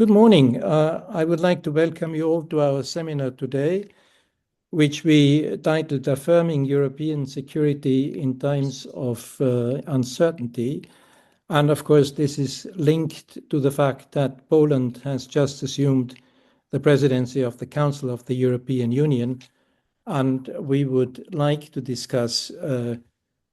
Good morning. I would like to welcome you all to our seminar today, which we titled Affirming European Security in Times of Uncertainty. And of course, this is linked to the fact that Poland has just assumed the presidency of the Council of the European Union. And we would like to discuss,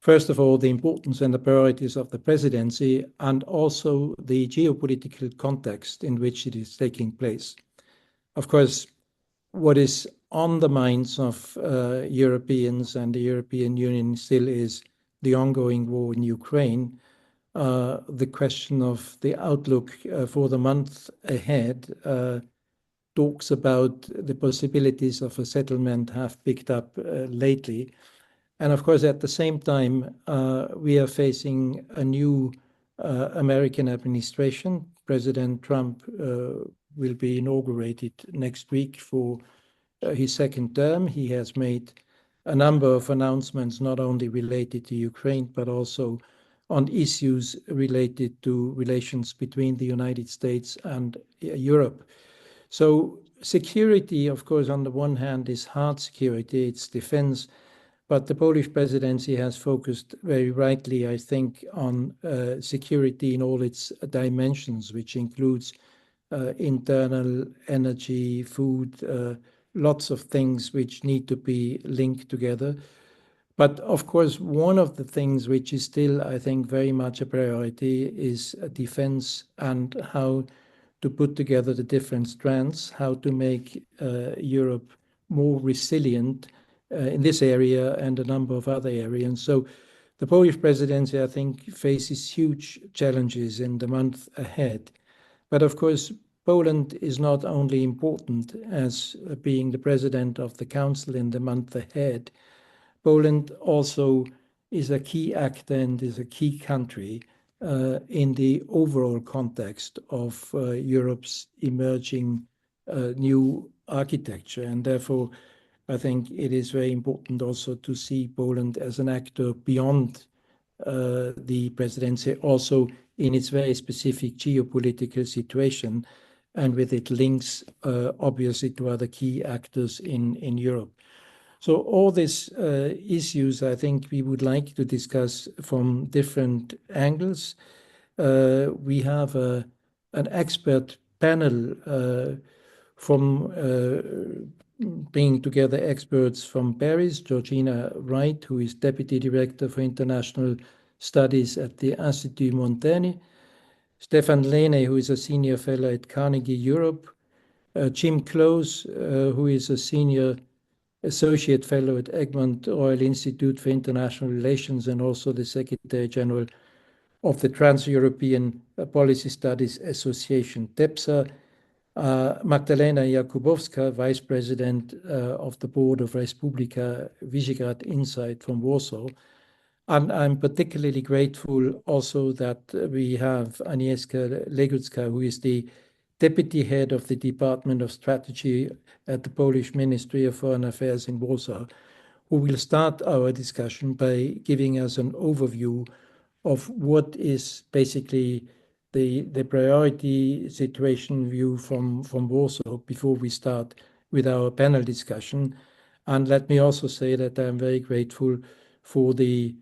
first of all, the importance and the priorities of the presidency, and also the geopolitical context in which it is taking place. Of course, what is on the minds of Europeans and the European Union still is the ongoing war in Ukraine, the question of the outlook for the month ahead. Talks about the possibilities of a settlement have picked up lately. And of course, at the same time, we are facing a new American administration. President Trump will be inaugurated next week for his second term. He has made a number of announcements, not only related to Ukraine, but also on issues related to relations between the United States and Europe. So security, of course, on the one hand is hard security, it's defense, but the Polish presidency has focused very rightly, I think, on security in all its dimensions, which includes internal energy, food, lots of things which need to be linked together. But of course, one of the things which is still, I think, very much a priority is defense and how to put together the different strands, how to make Europe more resilient in this area and a number of other areas. So the Polish presidency, I think, faces huge challenges in the month ahead. But of course, Poland is not only important as being the president of the Council in the month ahead. Poland also is a key actor and is a key country in the overall context of Europe's emerging new architecture. And therefore, I think it is very important also to see Poland as an actor beyond the presidency, also in its very specific geopolitical situation, and with it links obviously to other key actors in Europe. So all these issues, I think we would like to discuss from different angles. We have an expert panel from bringing together experts from Paris, Georgina Wright, who is Deputy Director for International Studies at the Institut Montaigne, Stefan Lehne, who is a Senior Fellow at Carnegie Europe, Jim Close, who is a Senior Associate Fellow at Egmont Royal Institute for International Relations and also the Secretary General of the Trans-European Policy Studies Association, TEPSA, Magdalena Jakubowska, Vice President of the Board of Respublika Visegrad Insight from Warsaw. And I'm particularly grateful also that we have Agnieszka Legucka, who is the Deputy Head of the Department of Strategy at the Polish Ministry of Foreign Affairs in Warsaw, who will start our discussion by giving us an overview of what is basically the priority situation view from Warsaw before we start with our panel discussion. And let me also say that I'm very grateful for the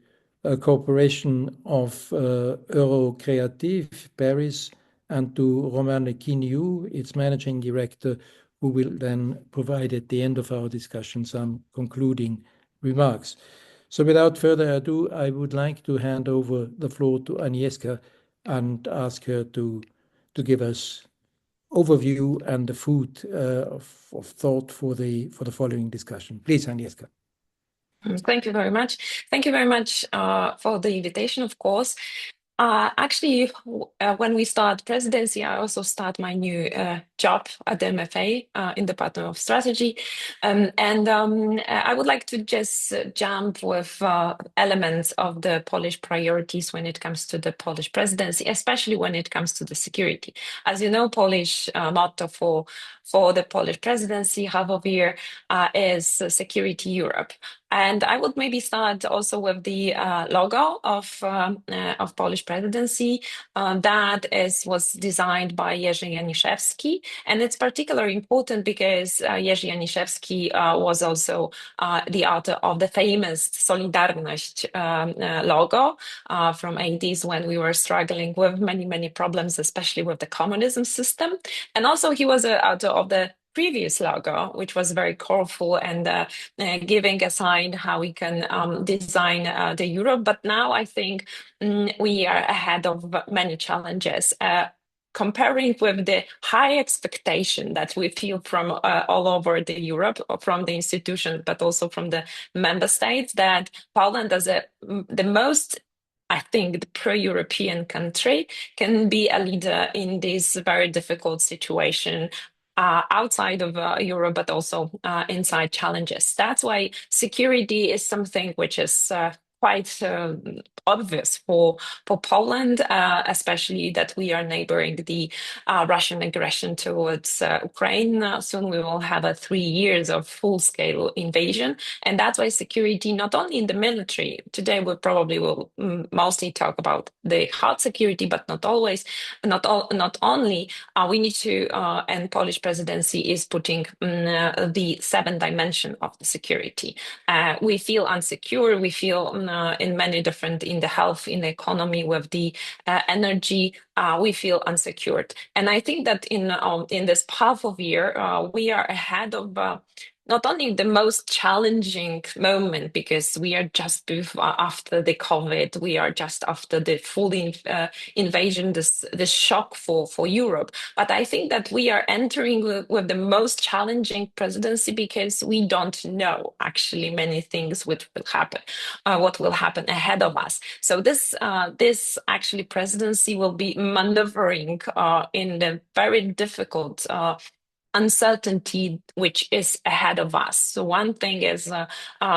cooperation of Eurocreative Paris and to Roman Chiniu, its managing director, who will then provide at the end of our discussion some concluding remarks. So without further ado, I would like to hand over the floor to Agnieszka and ask her to give us overview and the food of thought for the following discussion. Please, Agnieszka. Thank you very much. Thank you very much for the invitation, of course. Actually, when we start presidency, I also start my new job at the MFA in the Department of Strategy. I would like to just jump with elements of the Polish priorities when it comes to the Polish presidency, especially when it comes to the security. As you know, Polish motto for for the Polish presidency, half of year, is Security Europe. And I would maybe start also with the logo of Polish presidency. Was designed by Jerzy Janiszewski, and it's particularly important because Jerzy Janiszewski was also the author of the famous Solidarność logo from 80s, when we were struggling with many problems, especially with the communism system. And also he was the author of the previous logo, which was very colorful and giving a sign how we can design the Europe. But now I think we are ahead of many challenges. Comparing with the high expectation that we feel from all over the Europe, from the institutions, but also from the member states, that Poland, as the most, I think, the pro-European country, can be a leader in this very difficult situation outside of Europe, but also inside challenges. That's why security is something which is quite obvious for Poland, especially that we are neighboring the Russian aggression towards Ukraine. Soon we will have 3 years of full-scale invasion, and that's why security, not only in the military, today we probably will mostly talk about the hard security, but not always, not only. We need to, and Polish presidency is putting the 7th dimension of the security. We feel insecure. We feel in many different, in the health, in the economy, with the energy, we feel unsecured. And I think that in this half of year, we are ahead of not only the most challenging moment, because we are just after the COVID, we are just after the full invasion, this shock for Europe. But I think that we are entering with the most challenging presidency, because we don't know actually many things which will happen, what will happen ahead of us. So this actually presidency will be maneuvering in the very difficult uncertainty which is ahead of us. So one thing is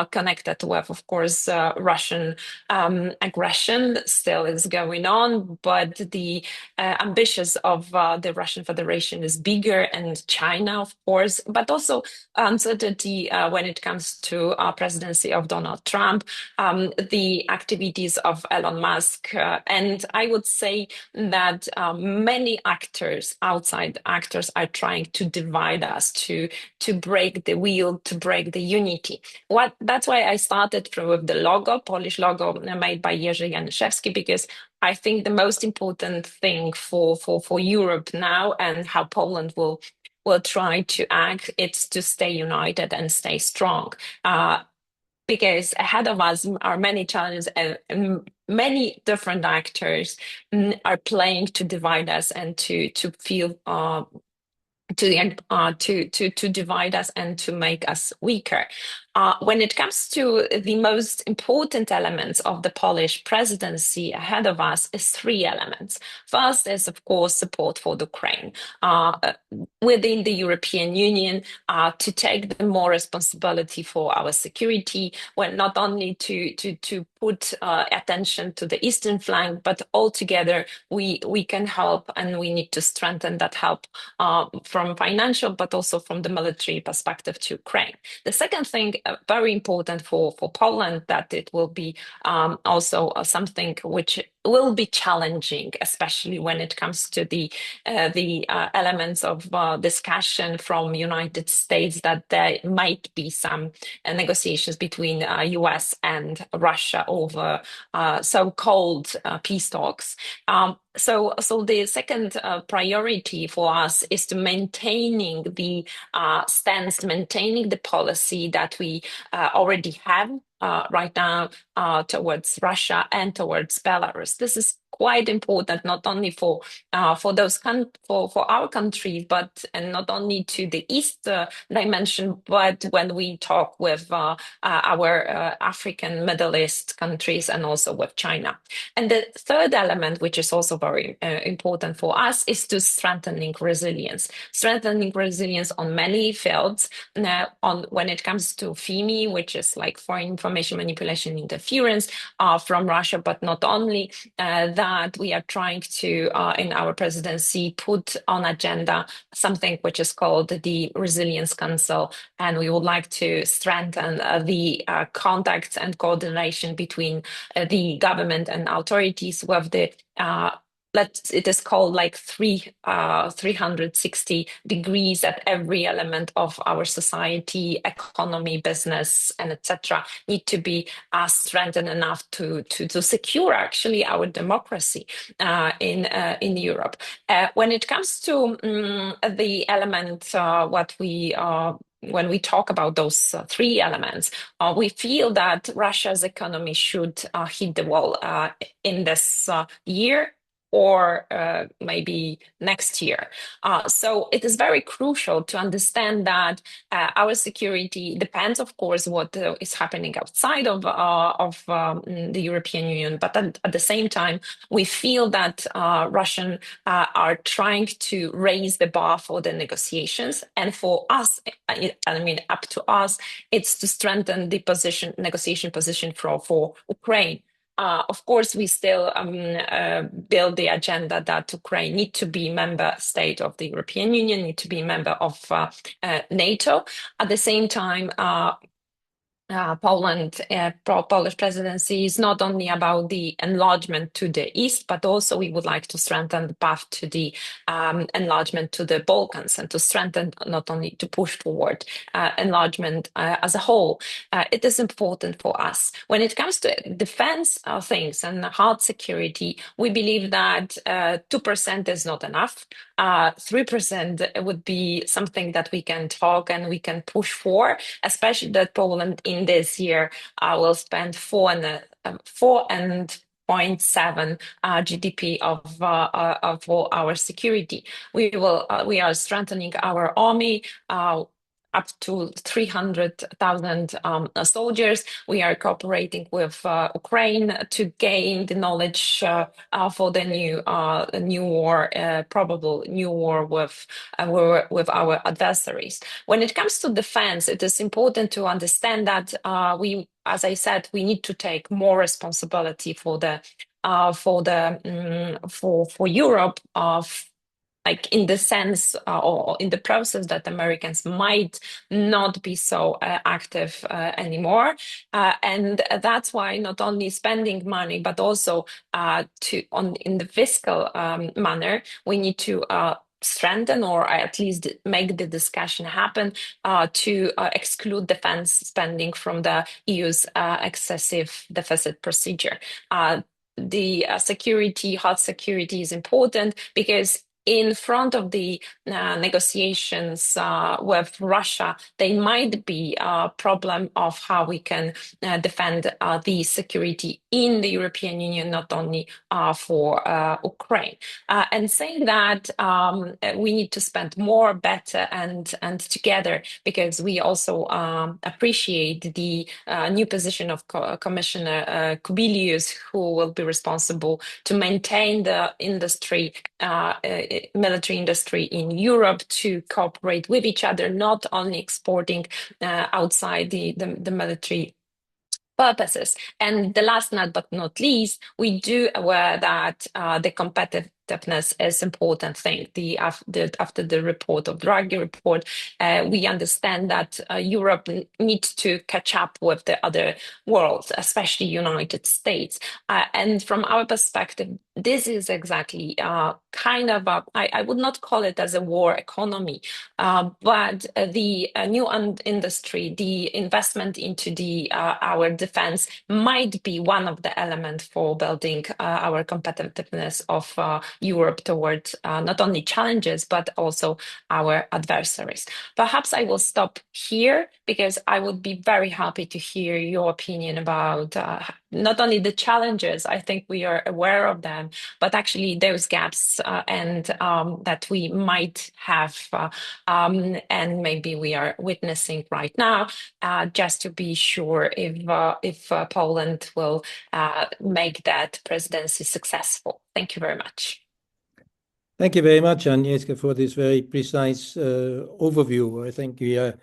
connected with, of course, Russian aggression still is going on, but the ambitions of the Russian Federation is bigger, and China, of course, but also uncertainty when it comes to presidency of Donald Trump, the activities of Elon Musk, and I would say that many actors, outside actors, are trying to divide us, to break the wheel, to break the unity. That's why I started with the logo, Polish logo made by Jerzy Janiszewski, because I think the most important thing for Europe now, and how Poland will try to act, it's to stay united and stay strong. Because ahead of us are many challenges, and many different actors are playing to divide us and to feel to divide us and to make us weaker. When it comes to the most important elements of the Polish presidency ahead of us, is 3 elements. First is, of course, support for Ukraine within the European Union, to take the more responsibility for our security, well, not only to put attention to the eastern flank, but altogether we can help, and we need to strengthen that help from financial, but also from the military perspective to Ukraine. The second thing, very important for Poland, that it will be also something which will be challenging, especially when it comes to the elements of discussion from United States, that there might be some negotiations between US and Russia over so-called peace talks. So the second priority for us is to maintaining the stance, maintaining the policy that we already have right now towards Russia and towards Belarus. This is quite important, not only for our country, but and not only to the east dimension, but when we talk with our African, Middle East countries, and also with China. And the third element, which is also very important for us, is to strengthening resilience on many fields. When it comes to FIMI, which is like foreign information manipulation interference from Russia, but not only that, that we are trying to, in our presidency, put on agenda something which is called the Resilience Council, and we would like to strengthen the contacts and coordination between the government and authorities with the it is called like 360 degrees at every element of our society, economy, business, and etc. need to be strengthened enough to secure actually our democracy in Europe. When it comes to the element, when we talk about those three elements, we feel that Russia's economy should hit the wall in this year, or maybe next year. So it is very crucial to understand that our security depends, of course, what is happening outside of the European Union. But at the same time, we feel that Russian are trying to raise the bar for the negotiations. And for us, I mean, up to us, it's to strengthen the negotiation position for Ukraine. Of course, we still build the agenda that Ukraine need to be member state of the European Union, need to be member of NATO. At the same time, Polish presidency is not only about the enlargement to the east, but also we would like to strengthen the path to the enlargement to the Balkans, and to strengthen, not only to push forward enlargement as a whole. It is important for us. When it comes to defense things and hard security, we believe that 2% is not enough. 3% would be something that we can talk and we can push for, especially that Poland in this year will spend 4.7 GDP for our security. We are strengthening our army up to 300,000 soldiers. We are cooperating with Ukraine to gain the knowledge for the new war, probable new war with our adversaries. When it comes to defense, it is important to understand that as I said, we need to take more responsibility for Europe like in the sense or in the process that Americans might not be so active anymore. And that's why not only spending money, but also in the fiscal manner, we need to strengthen or at least make the discussion happen to exclude defense spending from the EU's excessive deficit procedure. The hard security is important because in front of the negotiations with Russia, there might be a problem of how we can defend the security in the European Union, not only for Ukraine. And saying that, we need to spend more, better, and together, because we also appreciate the new position of Commissioner Kubilius, who will be responsible to maintain the industry, military industry in Europe, to cooperate with each other, not only exporting outside the military purposes. And the last but not least, we do aware that the competitiveness is important thing. After the report of Draghi report, we understand that Europe needs to catch up with the other world, especially United States. And from our perspective, this is exactly kind of I would not call it as a war economy, but the new industry, the investment into our defense might be one of the elements for building our competitiveness of Europe towards not only challenges, but also our adversaries. Perhaps I will stop here because I would be very happy to hear your opinion about not only the challenges, I think we are aware of them, but actually those gaps and that we might have and maybe we are witnessing right now, just to be sure if Poland will make that presidency successful. Thank you very much. Thank you very much, Agnieszka, for this very precise overview. I think we are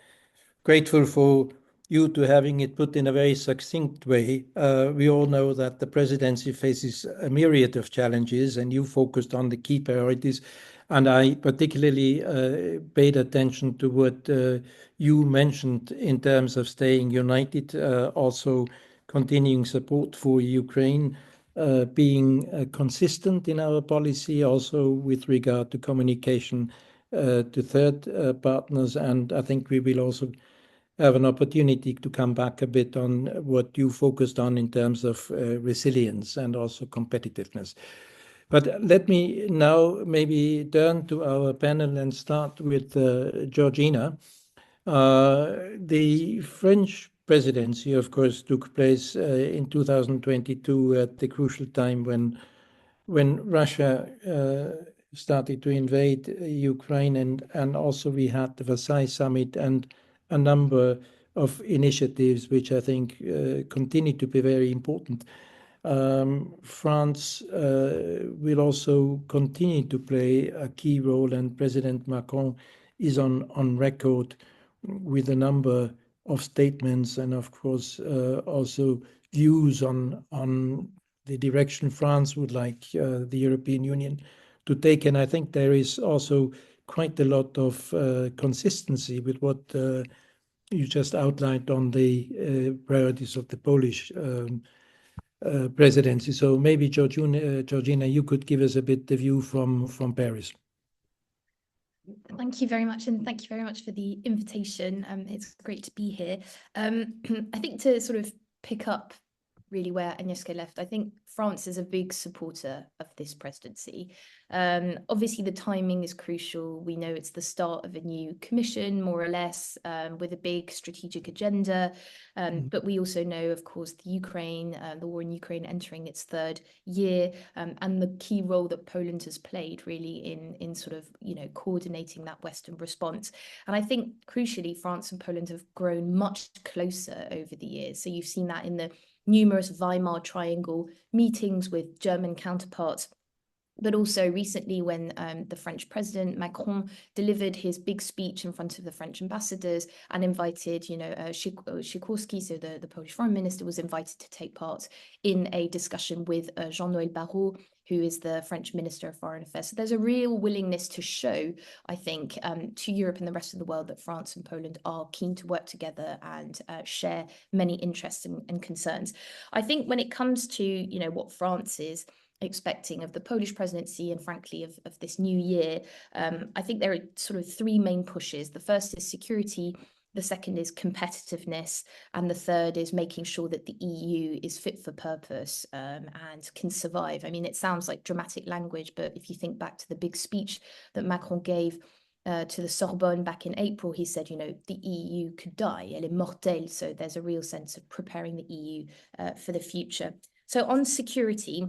grateful for you to having it put in a very succinct way. We all know that the presidency faces a myriad of challenges, and you focused on the key priorities. And I particularly paid attention to what you mentioned in terms of staying united, also continuing support for Ukraine, being consistent in our policy, also with regard to communication to third partners. And I think we will also have an opportunity to come back a bit on what you focused on in terms of resilience and also competitiveness. But let me now maybe turn to our panel and start with Georgina. The French presidency, of course, took place in 2022 at the crucial time when Russia started to invade Ukraine, and also we had the Versailles summit and a number of initiatives which I think continue to be very important. France will also continue to play a key role, and President Macron is on record with a number of statements and, of course, also views on the direction France would like the European Union to take. And I think there is also quite a lot of consistency with what you just outlined on the priorities of the Polish presidency. So maybe Georgina, you could give us a bit the view from Paris. Thank you very much, and thank you very much for the invitation. It's great to be here. I think to sort of pick up really where Agnieszka left, I think France is a big supporter of this presidency. Obviously, the timing is crucial. We know it's the start of a new commission, more or less, with a big strategic agenda. But we also know, of course, the war in Ukraine entering its third year, and the key role that Poland has played really in sort of, coordinating that Western response. And I think, crucially, France and Poland have grown much closer over the years. So you've seen that in the numerous Weimar Triangle meetings with German counterparts, but also recently when the French president Macron delivered his big speech in front of the French ambassadors and invited, Sikorski, so the Polish foreign minister, was invited to take part in a discussion with Jean-Noël Barrot, who is the French Minister of Foreign Affairs. So there's a real willingness to show, I think, to Europe and the rest of the world that France and Poland are keen to work together and share many interests and concerns. I think when it comes to, what France is expecting of the Polish presidency and frankly of this new year, I think there are sort of three main pushes. The first is security, the second is competitiveness, and the third is making sure that the EU is fit for purpose and can survive. I mean, it sounds like dramatic language, but if you think back to the big speech that Macron gave to the Sorbonne back in April, he said, the EU could die, elle est mortelle. So there's a real sense of preparing the EU for the future. So on security,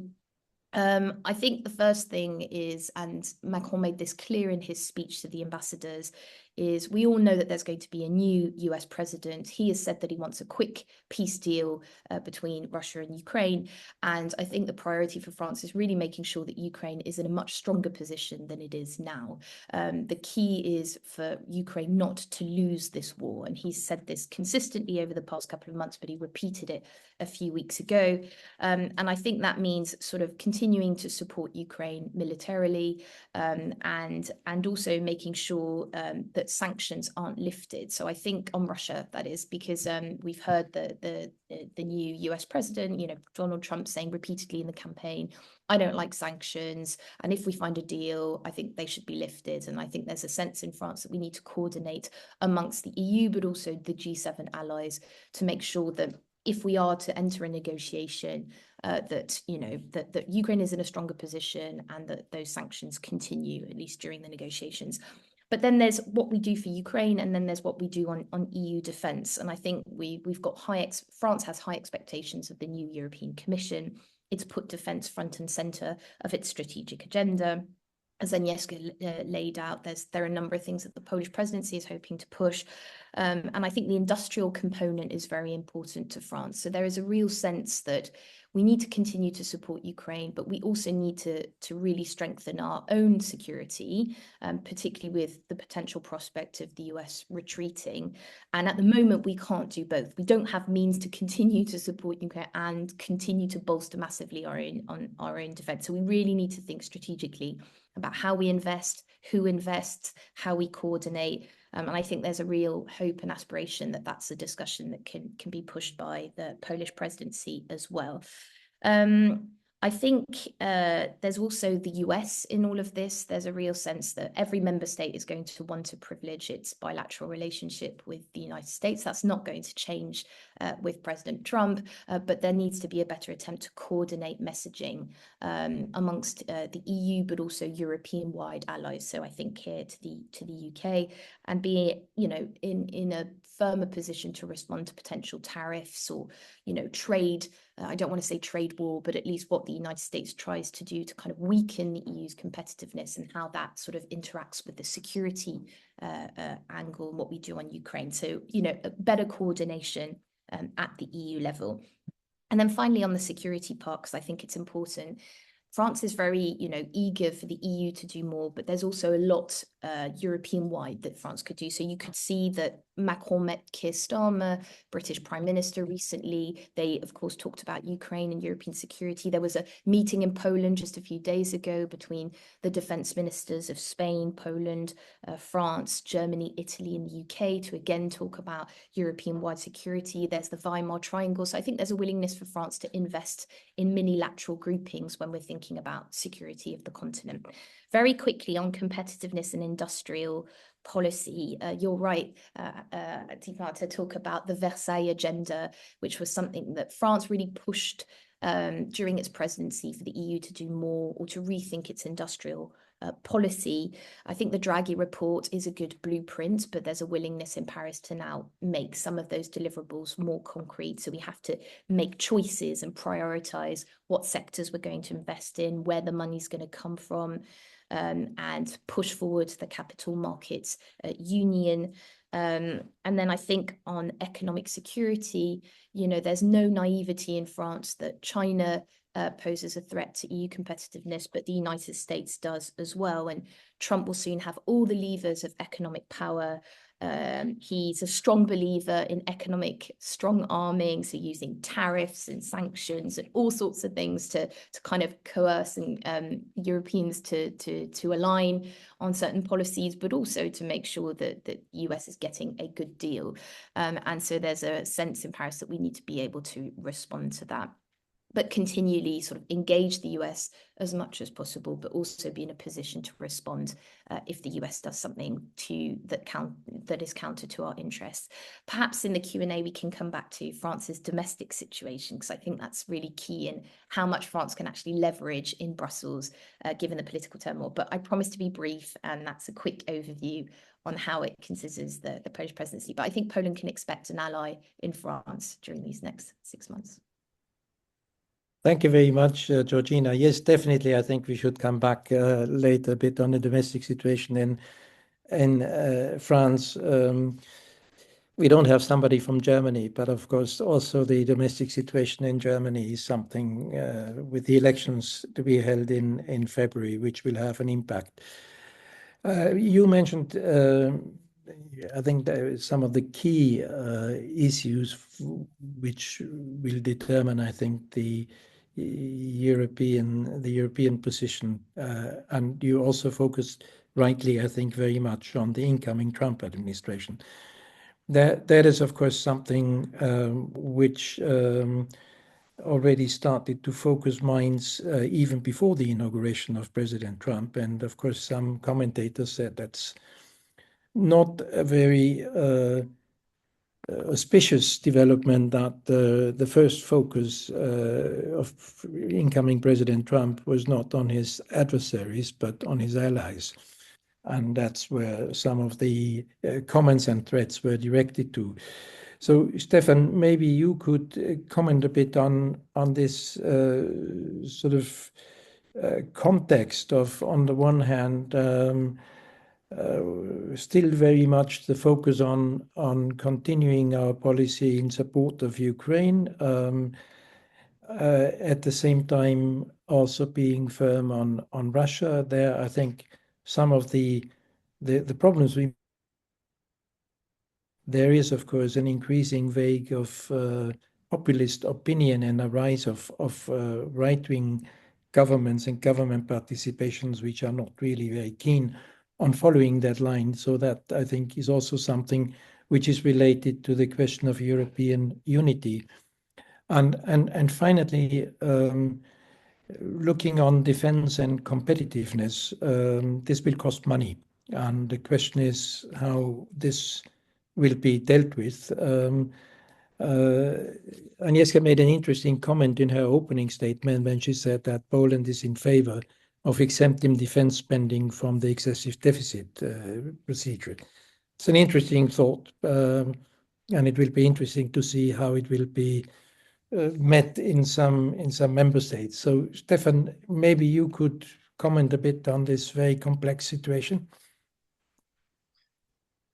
I think the first thing is, and Macron made this clear in his speech to the ambassadors, is we all know that there's going to be a new US president. He has said that he wants a quick peace deal between Russia and Ukraine. And I think the priority for France is really making sure that Ukraine is in a much stronger position than it is now. The key is for Ukraine not to lose this war. And he's said this consistently over the past couple of months, but he repeated it a few weeks ago. And I think that means sort of continuing to support Ukraine militarily, and also making sure that sanctions aren't lifted. So I think on Russia, that is, because we've heard the new US president, Donald Trump, saying repeatedly in the campaign, I don't like sanctions, and if we find a deal, I think they should be lifted. And I think there's a sense in France that we need to coordinate amongst the EU, but also the G7 allies, to make sure that if we are to enter a negotiation, that Ukraine is in a stronger position and that those sanctions continue, at least during the negotiations. But then there's what we do for Ukraine, and then there's what we do on EU defence. And I think we've got France has high expectations of the new European Commission. It's put defence front and centre of its strategic agenda. as Agnieszka laid out, there are a number of things that the Polish presidency is hoping to push. And I think the industrial component is very important to France. So there is a real sense that we need to continue to support Ukraine, but we also need to really strengthen our own security, particularly with the potential prospect of the US retreating. And at the moment, we can't do both. We don't have means to continue to support Ukraine and continue to bolster massively our own defense. So we really need to think strategically about how we invest, who invests, how we coordinate. And I think there's a real hope and aspiration that that's a discussion that can be pushed by the Polish presidency as well. I think there's also the US in all of this. There's a real sense that every member state is going to want to privilege its bilateral relationship with the United States. That's not going to change with President Trump, but there needs to be a better attempt to coordinate messaging amongst the EU, but also European-wide allies. So I think here to the UK, and be, you know, in a firmer position to respond to potential tariffs or, you know, trade. I don't want to say trade war, but at least what the United States tries to do to kind of weaken the EU's competitiveness and how that sort of interacts with the security angle and what we do on Ukraine. So, you know, a better coordination at the EU level. And then finally on the security part, because I think it's important, France is very, you know, eager for the EU to do more, but there's also a lot European-wide that France could do. So you could see that Macron met Keir Starmer, British Prime Minister, recently. They, of course, talked about Ukraine and European security. There was a meeting in Poland just a few days ago between the defense ministers of Spain, Poland, France, Germany, Italy, and the UK to again talk about European-wide security. There's the Weimar Triangle. So I think there's a willingness for France to invest in minilateral groupings when we're thinking about security of the continent. Very quickly on competitiveness and industrial policy, you're right, Tika, to talk about the Versailles agenda, which was something that France really pushed during its presidency for the EU to do more or to rethink its industrial policy. I think the Draghi report is a good blueprint, but there's a willingness in Paris to now make some of those deliverables more concrete. So we have to make choices and prioritize what sectors we're going to invest in, where the money's going to come from, and push forward the capital markets union. And then I think on economic security, you know, there's no naivety in France that China poses a threat to EU competitiveness, but the United States does as well. And Trump will soon have all the levers of economic power. He's a strong believer in economic strong arming, so using tariffs and sanctions and all sorts of things to kind of coerce and Europeans to align on certain policies, but also to make sure that the US is getting a good deal. And so there's a sense in Paris that we need to be able to respond to that, but continually sort of engage the US as much as possible, but also be in a position to respond if the US does something that is counter to our interests. Perhaps in the Q&A we can come back to France's domestic situation, because I think that's really key in how much France can actually leverage in Brussels, given the political turmoil. But I promise to be brief, and that's a quick overview on how it considers the Polish presidency. But I think Poland can expect an ally in France during these next 6 months. Thank you very much, Georgina. Yes, definitely. I think we should come back later a bit on the domestic situation in France. We don't have somebody from Germany, but of course also the domestic situation in Germany is something with the elections to be held in February, which will have an impact. You mentioned, I think, some of the key issues which will determine, I think, the European position, and you also focused rightly, I think, very much on the incoming Trump administration. That is, of course, something which already started to focus minds even before the inauguration of President Trump. And of course, some commentators said that's not a very auspicious development, that the first focus of incoming President Trump was not on his adversaries, but on his allies. And that's where some of the comments and threats were directed to. So, Stefan, maybe you could comment a bit on this sort of context of, on the one hand, still very much the focus on continuing our policy in support of Ukraine, at the same time also being firm on Russia. There, I think some of the problems there is, of course, an increasing wave of populist opinion and a rise of right-wing governments and government participations which are not really very keen on following that line. So that, I think, is also something which is related to the question of European unity. And finally, looking on defense and competitiveness, this will cost money. And the question is how this will be dealt with. Agnieszka made an interesting comment in her opening statement when she said that Poland is in favor of exempting defense spending from the excessive deficit procedure. It's an interesting thought, and it will be interesting to see how it will be met in some member states. So, Stefan, maybe you could comment a bit on this very complex situation.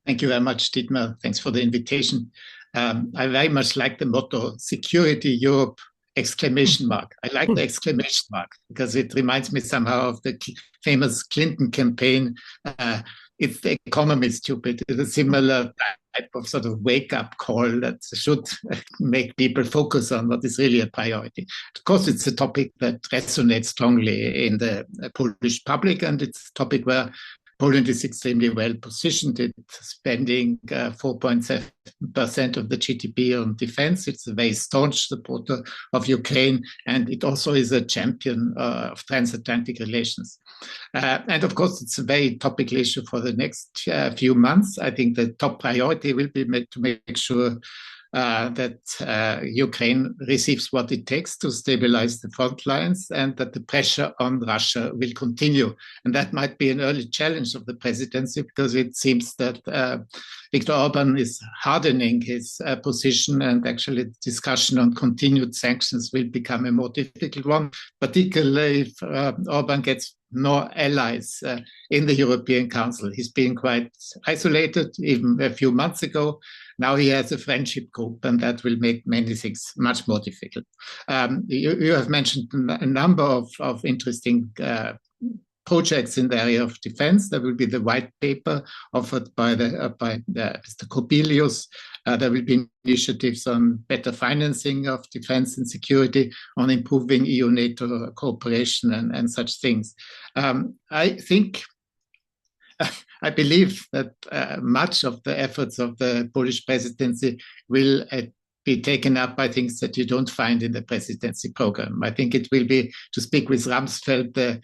Thank you very much, Dietmar. Thanks for the invitation. I very much like the motto, Security Europe, exclamation mark. I like the exclamation mark because it reminds me somehow of the famous Clinton campaign. It's the economy, stupid. It's a similar type of sort of wake-up call that should make people focus on what is really a priority. Of course, it's a topic that resonates strongly in the Polish public, and it's a topic where Poland is extremely well positioned. It's spending 4.7% of the GDP on defense. It's a very staunch supporter of Ukraine, and it also is a champion of transatlantic relations. And of course, it's a very topical issue for the next few months. I think the top priority will be to make sure that Ukraine receives what it takes to stabilize the front lines, and that the pressure on Russia will continue. And that might be an early challenge of the presidency, because it seems that Viktor Orban is hardening his position, and actually the discussion on continued sanctions will become a more difficult one, particularly if Orban gets more allies in the European Council. He's been quite isolated even a few months ago. Now he has a friendship group, and that will make many things much more difficult. You have mentioned a number of interesting projects in the area of defense. There will be the white paper offered by Mr. Kobilius. There will be initiatives on better financing of defense and security, on improving EU-NATO cooperation and such things. I believe that much of the efforts of the Polish presidency will be taken up by things that you don't find in the presidency program. I think it will be, to speak with Rumsfeld, the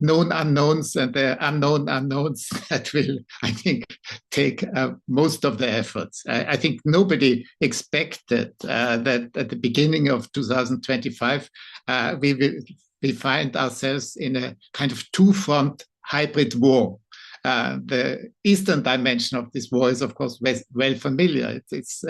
known unknowns and the unknown unknowns that will, I think, take most of the efforts. I think nobody expected that at the beginning of 2025, we find ourselves in a kind of two-front hybrid war. The eastern dimension of this war is, of course, well familiar. It's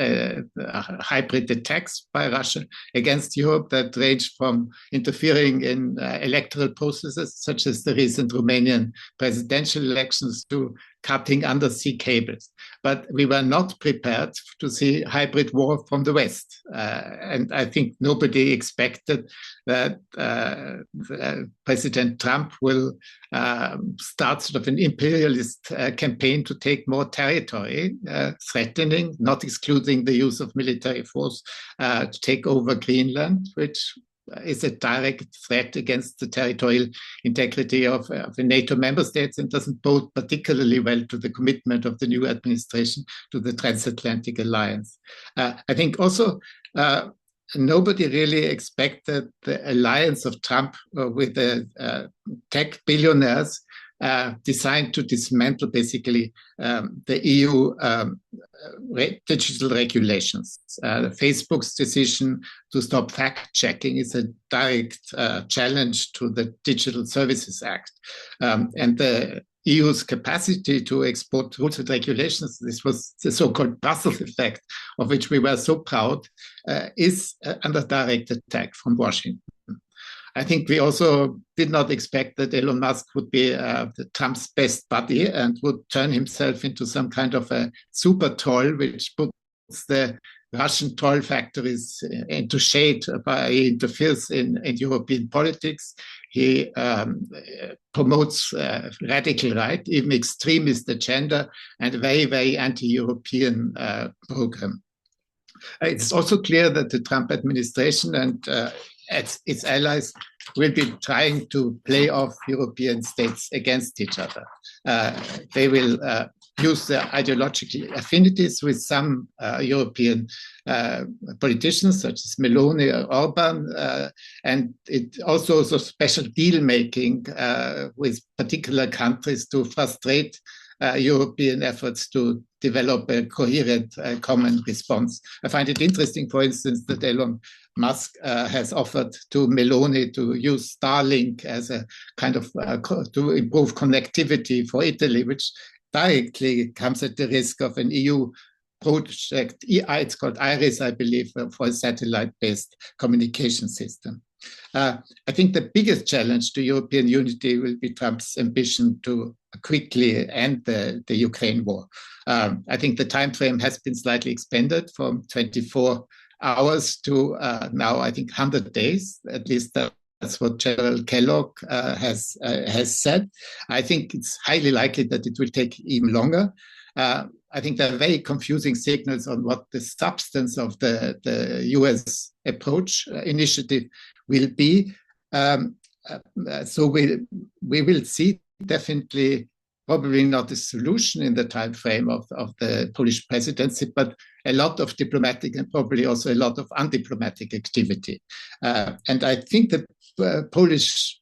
hybrid attacks by Russia against Europe that range from interfering in electoral processes, such as the recent Romanian presidential elections, to cutting undersea cables. But we were not prepared to see hybrid war from the West. And I think nobody expected that President Trump will start sort of an imperialist campaign to take more territory, threatening, not excluding the use of military force, to take over Greenland, which is a direct threat against the territorial integrity of the NATO member states, and doesn't bode particularly well to the commitment of the new administration to the transatlantic alliance. I think also nobody really expected the alliance of Trump with the tech billionaires designed to dismantle basically the EU digital regulations. Facebook's decision to stop fact-checking is a direct challenge to the Digital Services Act. And the EU's capacity to export rules and regulations, this was the so-called Brussels effect, of which we were so proud, is under direct attack from Washington. I think we also did not expect that Elon Musk would be Trump's best buddy and would turn himself into some kind of a super troll, which puts the Russian troll factories into shade by interferes in European politics. He promotes radical right, even extremist agenda, and a very, very anti-European program. It's also clear that the Trump administration and its allies will be trying to play off European states against each other. They will use their ideological affinities with some European politicians, such as Meloni or Orban, and it also special deal-making with particular countries to frustrate European efforts to develop a coherent common response. I find it interesting, for instance, that Elon Musk has offered to Meloni to use Starlink as a kind of to improve connectivity for Italy, which directly comes at the risk of an EU project. It's called IRIS, I believe, for a satellite-based communication system. I think the biggest challenge to European unity will be Trump's ambition to quickly end the Ukraine war. I think the time frame has been slightly expanded from 24 hours to now, I think, 100 days. At least that's what General Kellogg has said. I think it's highly likely that it will take even longer. I think there are very confusing signals on what the substance of the US approach initiative will be. So we will see definitely probably not a solution in the time frame of the Polish presidency, but a lot of diplomatic and probably also a lot of undiplomatic activity. And I think the Polish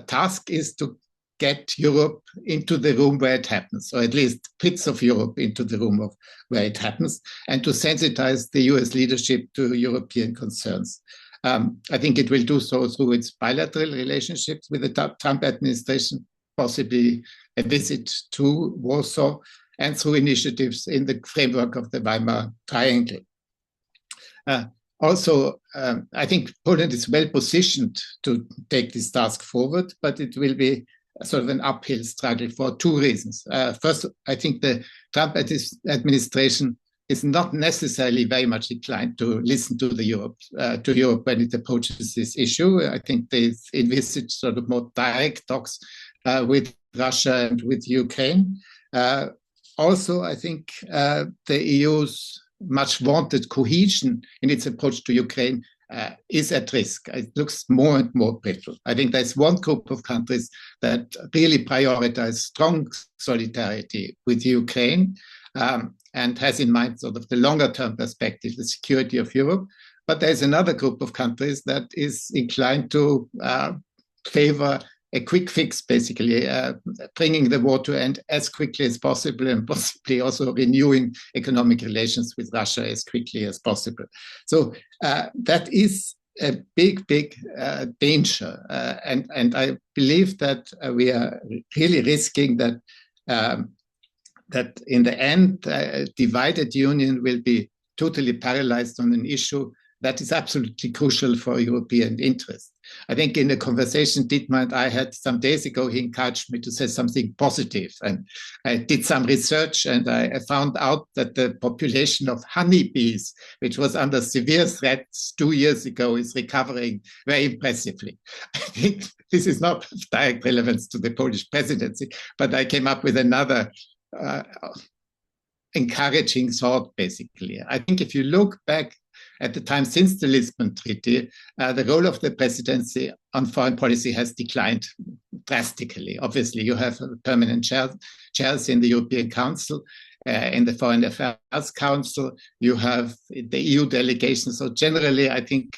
task is to get Europe into the room where it happens, or at least bits of Europe into the room of where it happens, and to sensitize the US leadership to European concerns. I think it will do so through its bilateral relationships with the Trump administration, possibly a visit to Warsaw, and through initiatives in the framework of the Weimar Triangle. Also, I think Poland is well positioned to take this task forward, but it will be sort of an uphill struggle for two reasons. First, I think the Trump administration is not necessarily very much inclined to listen to Europe when it approaches this issue. I think they envisage sort of more direct talks with Russia and with Ukraine. Also, I think the EU's much wanted cohesion in its approach to Ukraine is at risk. It looks more and more brittle. I think there's one group of countries that really prioritize strong solidarity with Ukraine and has in mind sort of the longer term perspective, the security of Europe. But there's another group of countries that is inclined to favor a quick fix, basically, bringing the war to end as quickly as possible and possibly also renewing economic relations with Russia as quickly as possible. So that is a big, big danger. And I believe that we are really risking that that in the end, divided union will be totally paralyzed on an issue that is absolutely crucial for European interests. I think in the conversation Dietmar and I had some days ago, he encouraged me to say something positive. And I did some research and I found out that the population of honeybees, which was under severe threats 2 years ago, is recovering very impressively. I think this is not of direct relevance to the Polish presidency, but I came up with another encouraging thought, basically. I think if you look back at the time since the Lisbon Treaty, the role of the presidency on foreign policy has declined drastically. Obviously, you have permanent chairs in the European Council, in the Foreign Affairs Council, you have the EU delegation. So generally, I think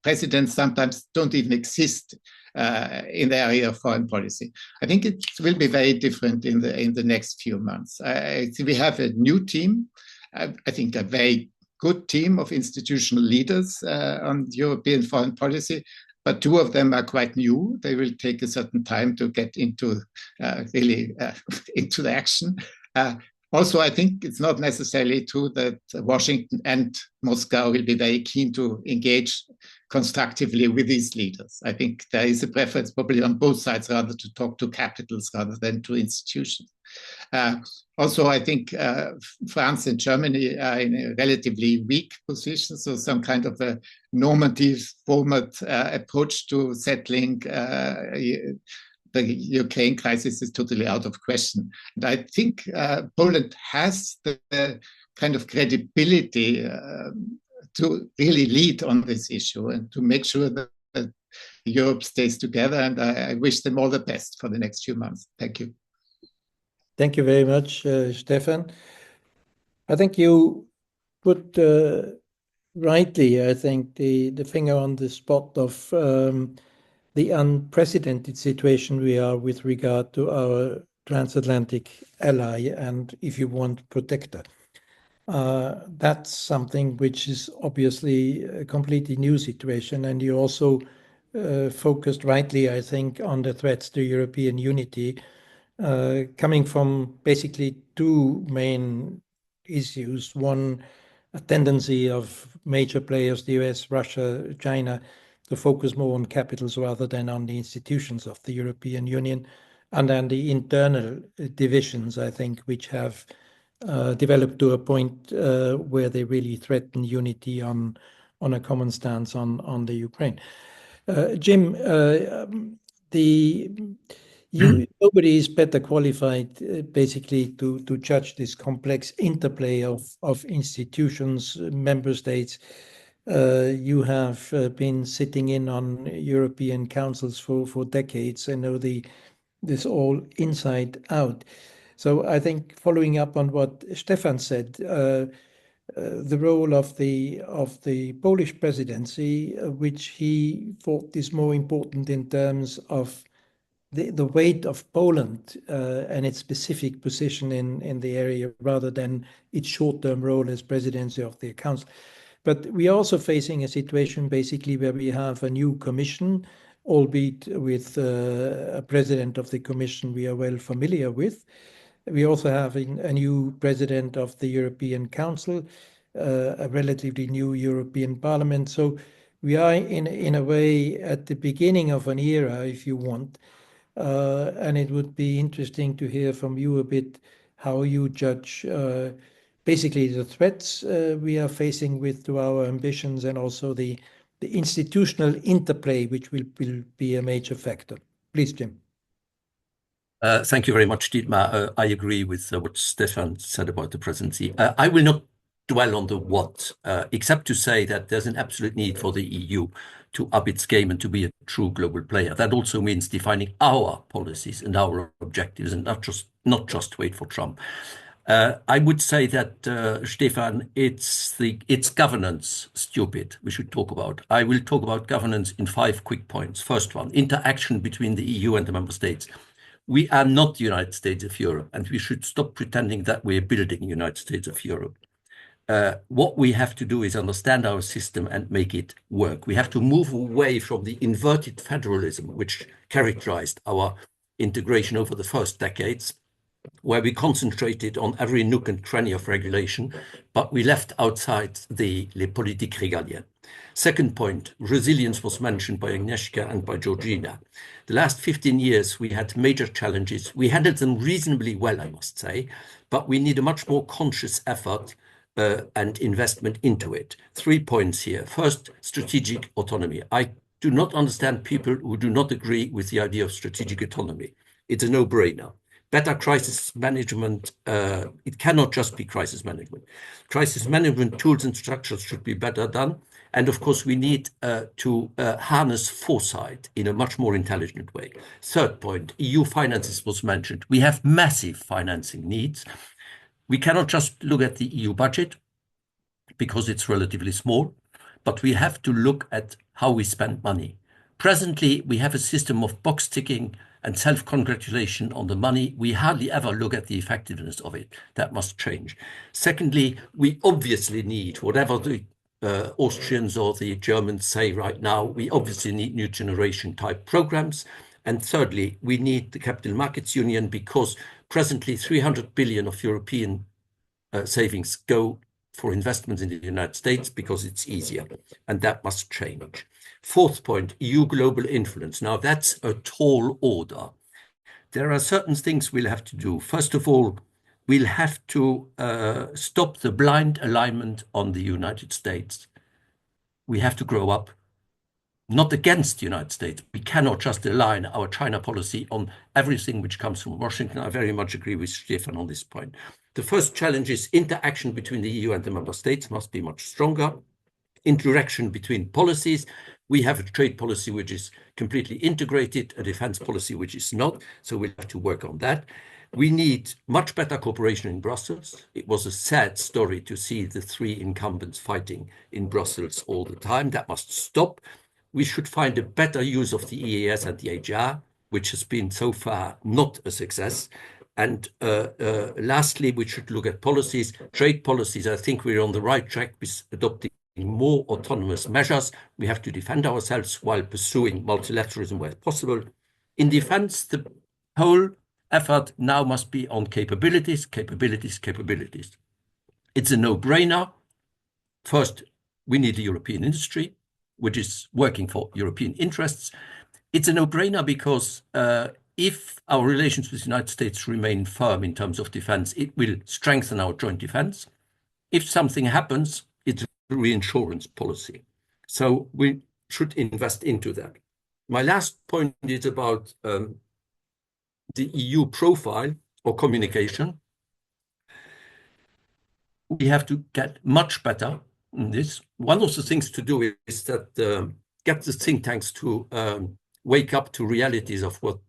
presidents sometimes don't even exist in the area of foreign policy. I think it will be very different in the next few months. We have a new team, I think a very good team of institutional leaders on European foreign policy, but two of them are quite new. They will take a certain time to get into really into the action. Also, I think it's not necessarily true that Washington and Moscow will be very keen to engage constructively with these leaders. I think there is a preference probably on both sides rather to talk to capitals rather than to institutions. Also, I think France and Germany are in a relatively weak position, so some kind of a normative format approach to settling the Ukraine crisis is totally out of question. And I think Poland has the kind of credibility to really lead on this issue and to make sure that Europe stays together. And I wish them all the best for the next few months. Thank you. Thank you very much, Stefan. I think you put rightly, I think, the finger on the spot of the unprecedented situation we are with regard to our transatlantic ally and, if you want, protector. That's something which is obviously a completely new situation. And you also focused rightly, I think, on the threats to European unity, coming from basically two main issues. One, a tendency of major players, the US, Russia, China, to focus more on capitals rather than on the institutions of the European Union. And then the internal divisions, I think, which have developed to a point where they really threaten unity on a common stance on the Ukraine. Jim, nobody is better qualified basically to judge this complex interplay of institutions, member states. You have been sitting in on European councils for decades and know this all inside out. So I think following up on what Stefan said, the role of the Polish presidency, which he thought is more important in terms of the weight of Poland and its specific position in the area rather than its short-term role as presidency of the Council. But we are also facing a situation basically where we have a new commission, albeit with a president of the commission we are well familiar with. We also have a new president of the European Council, a relatively new European Parliament. So we are in a way at the beginning of an era, if you want. And it would be interesting to hear from you a bit how you judge basically the threats we are facing to our ambitions and also the institutional interplay, which will be a major factor. Please, Jim. Thank you very much, Dietmar. I agree with what Stefan said about the presidency. I will not dwell on the what, except to say that there's an absolute need for the EU to up its game and to be a true global player. That also means defining our policies and our objectives and not just wait for Trump. I would say that, Stefan, it's governance, stupid, we should talk about. I will talk about governance in 5 quick points. First one, interaction between the EU and the member states. We are not the United States of Europe, and we should stop pretending that we're building the United States of Europe. What we have to do is understand our system and make it work. We have to move away from the inverted federalism, which characterized our integration over the first decades, where we concentrated on every nook and cranny of regulation, but we left outside the politique régalienne. Second point, resilience was mentioned by Agnieszka and by Georgina. The last 15 years, we had major challenges. We handled them reasonably well, I must say, but we need a much more conscious effort and investment into it. 3 points here. First, strategic autonomy. I do not understand people who do not agree with the idea of strategic autonomy. It's a no-brainer. Better crisis management, it cannot just be crisis management. Crisis management tools and structures should be better done. And of course, we need to harness foresight in a much more intelligent way. Third point, EU finances was mentioned. We have massive financing needs. We cannot just look at the EU budget because it's relatively small, but we have to look at how we spend money. Presently, we have a system of box ticking and self-congratulation on the money. We hardly ever look at the effectiveness of it. That must change. Secondly, we obviously need, whatever the Austrians or the Germans say right now, we obviously need new generation type programs. And thirdly, we need the capital markets union because presently 300 billion of European savings go for investments in the United States because it's easier, and that must change. Fourth point, EU global influence. Now, that's a tall order. There are certain things we'll have to do. First of all, we'll have to stop the blind alignment on the United States. We have to grow up, not against the United States. We cannot just align our China policy on everything which comes from Washington. I very much agree with Stefan on this point. The first challenge is interaction between the EU and the member states must be much stronger. Interaction between policies. We have a trade policy which is completely integrated, a defense policy which is not, so we'll have to work on that. We need much better cooperation in Brussels. It was a sad story to see the three incumbents fighting in Brussels all the time. That must stop. We should find a better use of the EAS and the HR, which has been so far not a success. And lastly, we should look at policies, trade policies. I think we're on the right track with adopting more autonomous measures. We have to defend ourselves while pursuing multilateralism where possible. In defense, the whole effort now must be on capabilities, capabilities, capabilities. It's a no-brainer. First, we need a European industry, which is working for European interests. It's a no-brainer because if our relations with the United States remain firm in terms of defense, it will strengthen our joint defense. If something happens, it's a reinsurance policy. So we should invest into that. My last point is about the EU profile or communication. We have to get much better in this. One of the things to do is that get the think tanks to wake up to realities of what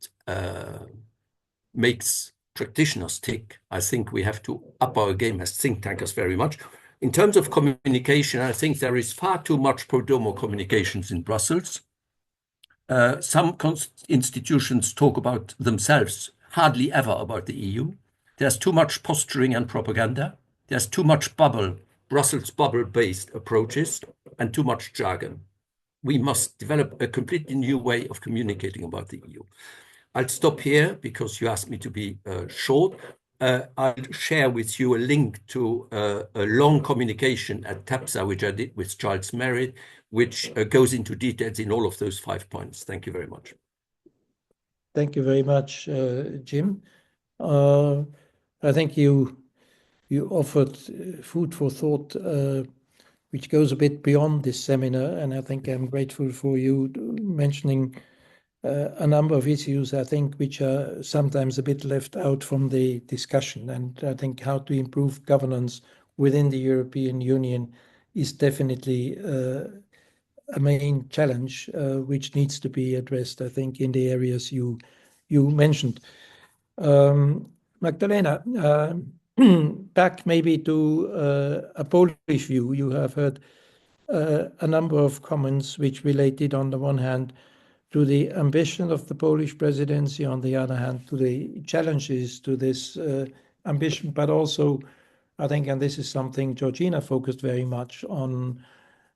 makes practitioners tick. I think we have to up our game as think tankers very much. In terms of communication, I think there is far too much pro-domo communications in Brussels. Some institutions talk about themselves, hardly ever about the EU. There's too much posturing and propaganda. There's too much Brussels bubble-based approaches, and too much jargon. We must develop a completely new way of communicating about the EU. I'll stop here because you asked me to be short. I'll share with you a link to a long communication at TAPSA, which I did with Charles Merritt, which goes into details in all of those 5 points. Thank you very much. Thank you very much, Jim. I think you offered food for thought, which goes a bit beyond this seminar, and I think I'm grateful for you mentioning a number of issues, I think, which are sometimes a bit left out from the discussion. And I think how to improve governance within the European Union is definitely a main challenge, which needs to be addressed, I think, in the areas you mentioned. Magdalena, back maybe to a Polish view. You have heard a number of comments which related, on the one hand, to the ambition of the Polish presidency, on the other hand, to the challenges to this ambition, but also, I think, and this is something Georgina focused very much on,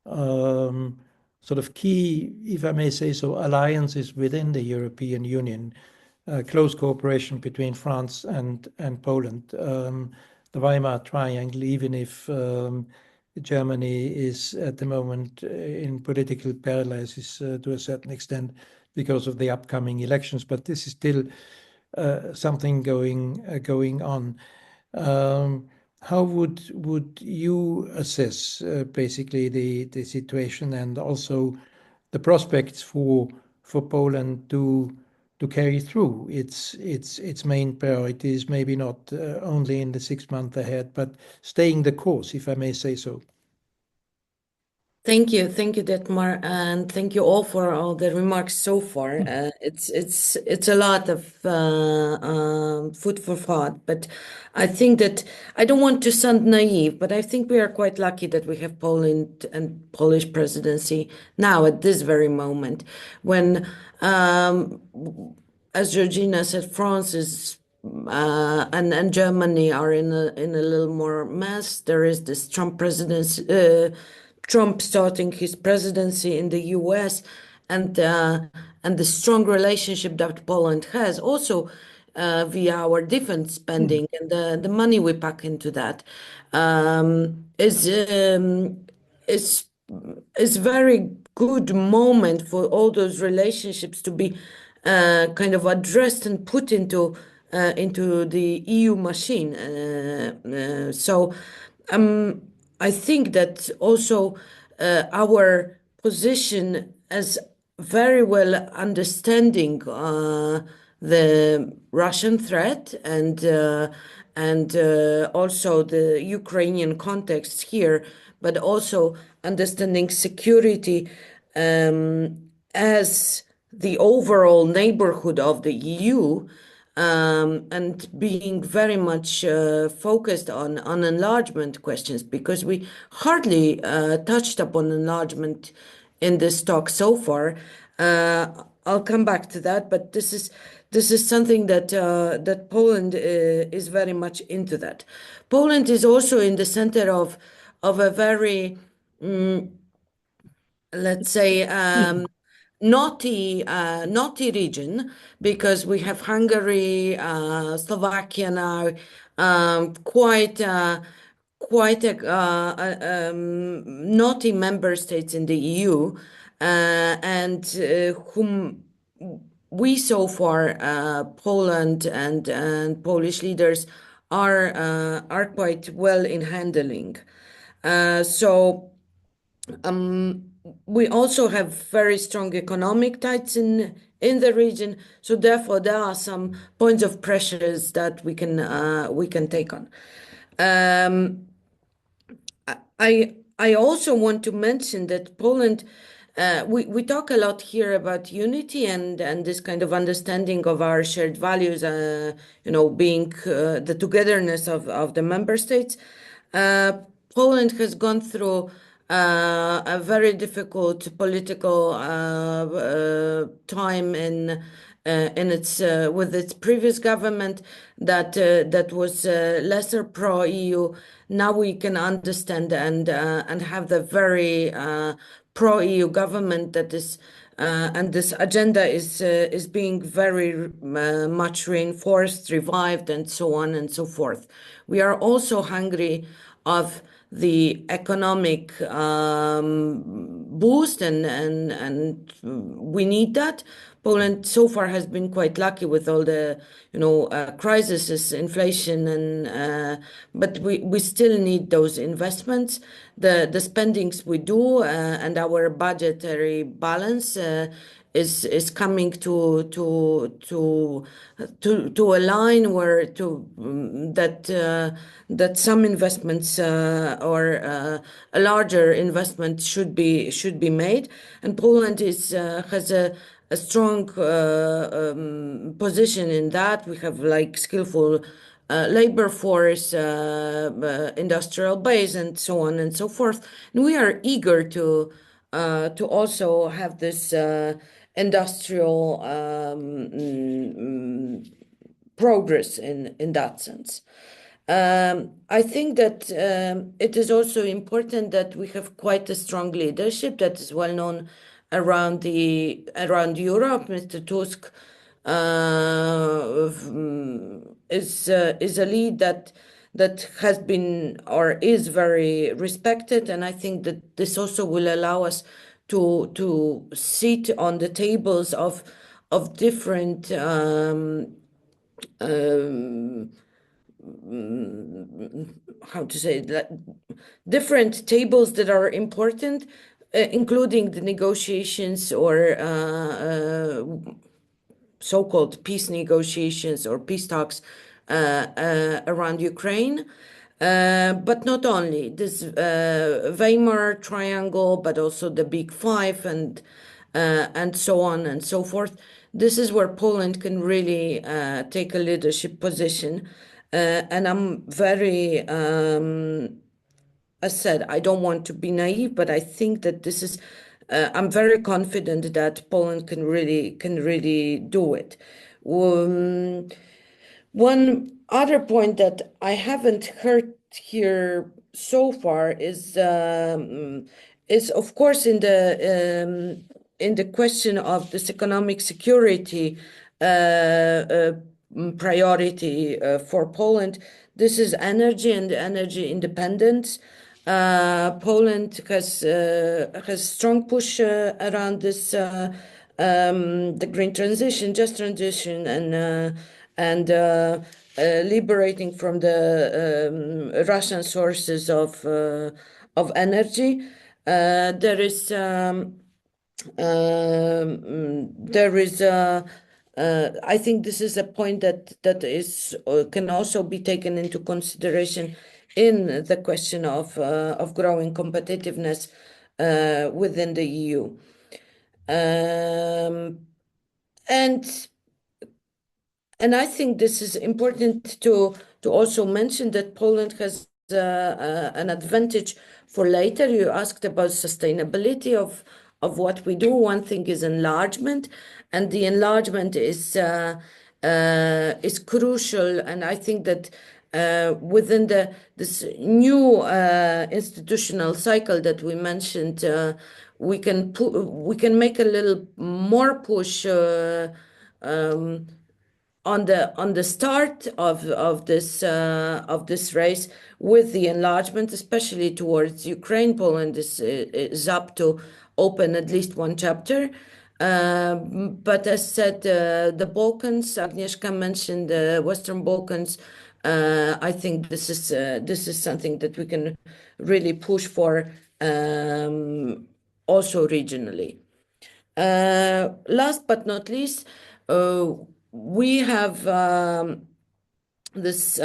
sort of key, if I may say so, alliances within the European Union, close cooperation between France and Poland, the Weimar Triangle, even if Germany is at the moment in political paralysis to a certain extent because of the upcoming elections, but this is still something going on. How would you assess basically the situation and also the prospects for Poland to carry through its main priorities, maybe not only in the 6 months ahead, but staying the course, if I may say so? Thank you, Detmar, and thank you all for all the remarks so far. It's a lot of food for thought, but I think that I don't want to sound naive, but I think we are quite lucky that we have Poland and Polish presidency now at this very moment, when, as Georgina said, France is and Germany are in a little more mess. There is this Trump presidency. Trump starting his presidency in the US, and the strong relationship that Poland has. Also, via our defense spending and the money we pack into that is very good moment for all those relationships to be kind of addressed and put into the EU machine. So I think that also our position as very well understanding the Russian threat and also the Ukrainian context here, but also understanding security as the overall neighborhood of the EU, and being very much focused on enlargement questions, because we hardly touched upon enlargement in this talk so far. I'll come back to that, but this is something that that Poland is very much into that. Poland is also in the center of a very let's say naughty region, because we have Hungary, Slovakia now, quite naughty member states in the EU, and whom we so far, Poland and Polish leaders are quite well in handling. So we also have very strong economic ties in the region. So therefore, there are some points of pressures that we can take on. I also want to mention that Poland, we talk a lot here about unity and this kind of understanding of our shared values, being the togetherness of the member states. Poland has gone through a very difficult political time in its with its previous government that was lesser pro-EU. Now we can understand and have the very pro-EU government that is and this agenda is being very much reinforced, revived, and so on and so forth. We are also hungry of the economic boost, and we need that. Poland so far has been quite lucky with all the crises, inflation, and but we still need those investments. The spendings we do and our budgetary balance is coming to a line where that some investments or a larger investment should be made, and Poland has a strong position in that. We have like skillful labor force, industrial base, and so on and so forth. And we are eager to also have this industrial progress in that sense. I think that it is also important that we have quite a strong leadership that is well known around Europe. Mr. Tusk is a lead that has been or is very respected, and I think that this also will allow us to sit on the tables of different how to say that, different tables that are important, including the negotiations or so-called peace negotiations or peace talks around Ukraine. But not only this Weimar Triangle, but also the Big Five and so on and so forth. This is where Poland can really take a leadership position. And I'm very, as said, I don't want to be naive, but I think that this is, I'm very confident that Poland can really do it. One other point that I haven't heard here so far is of course in the question of this economic security. priority for Poland. This is energy and energy independence. Poland has strong push around this the green transition, just transition, and liberating from the Russian sources of energy. There is I think this is a point that is can also be taken into consideration in the question of growing competitiveness within the EU. And I think this is important to also mention that Poland has an advantage for later. You asked about sustainability of what we do. One thing is enlargement, and the enlargement is crucial. And I think that within this new institutional cycle that we mentioned, we can make a little more push on the start of this race with the enlargement, especially towards Ukraine. Poland is up to open at least one chapter. But as said, the Balkans, Agnieszka mentioned the Western Balkans. I think this is something that we can really push for also regionally. Last but not least, we have this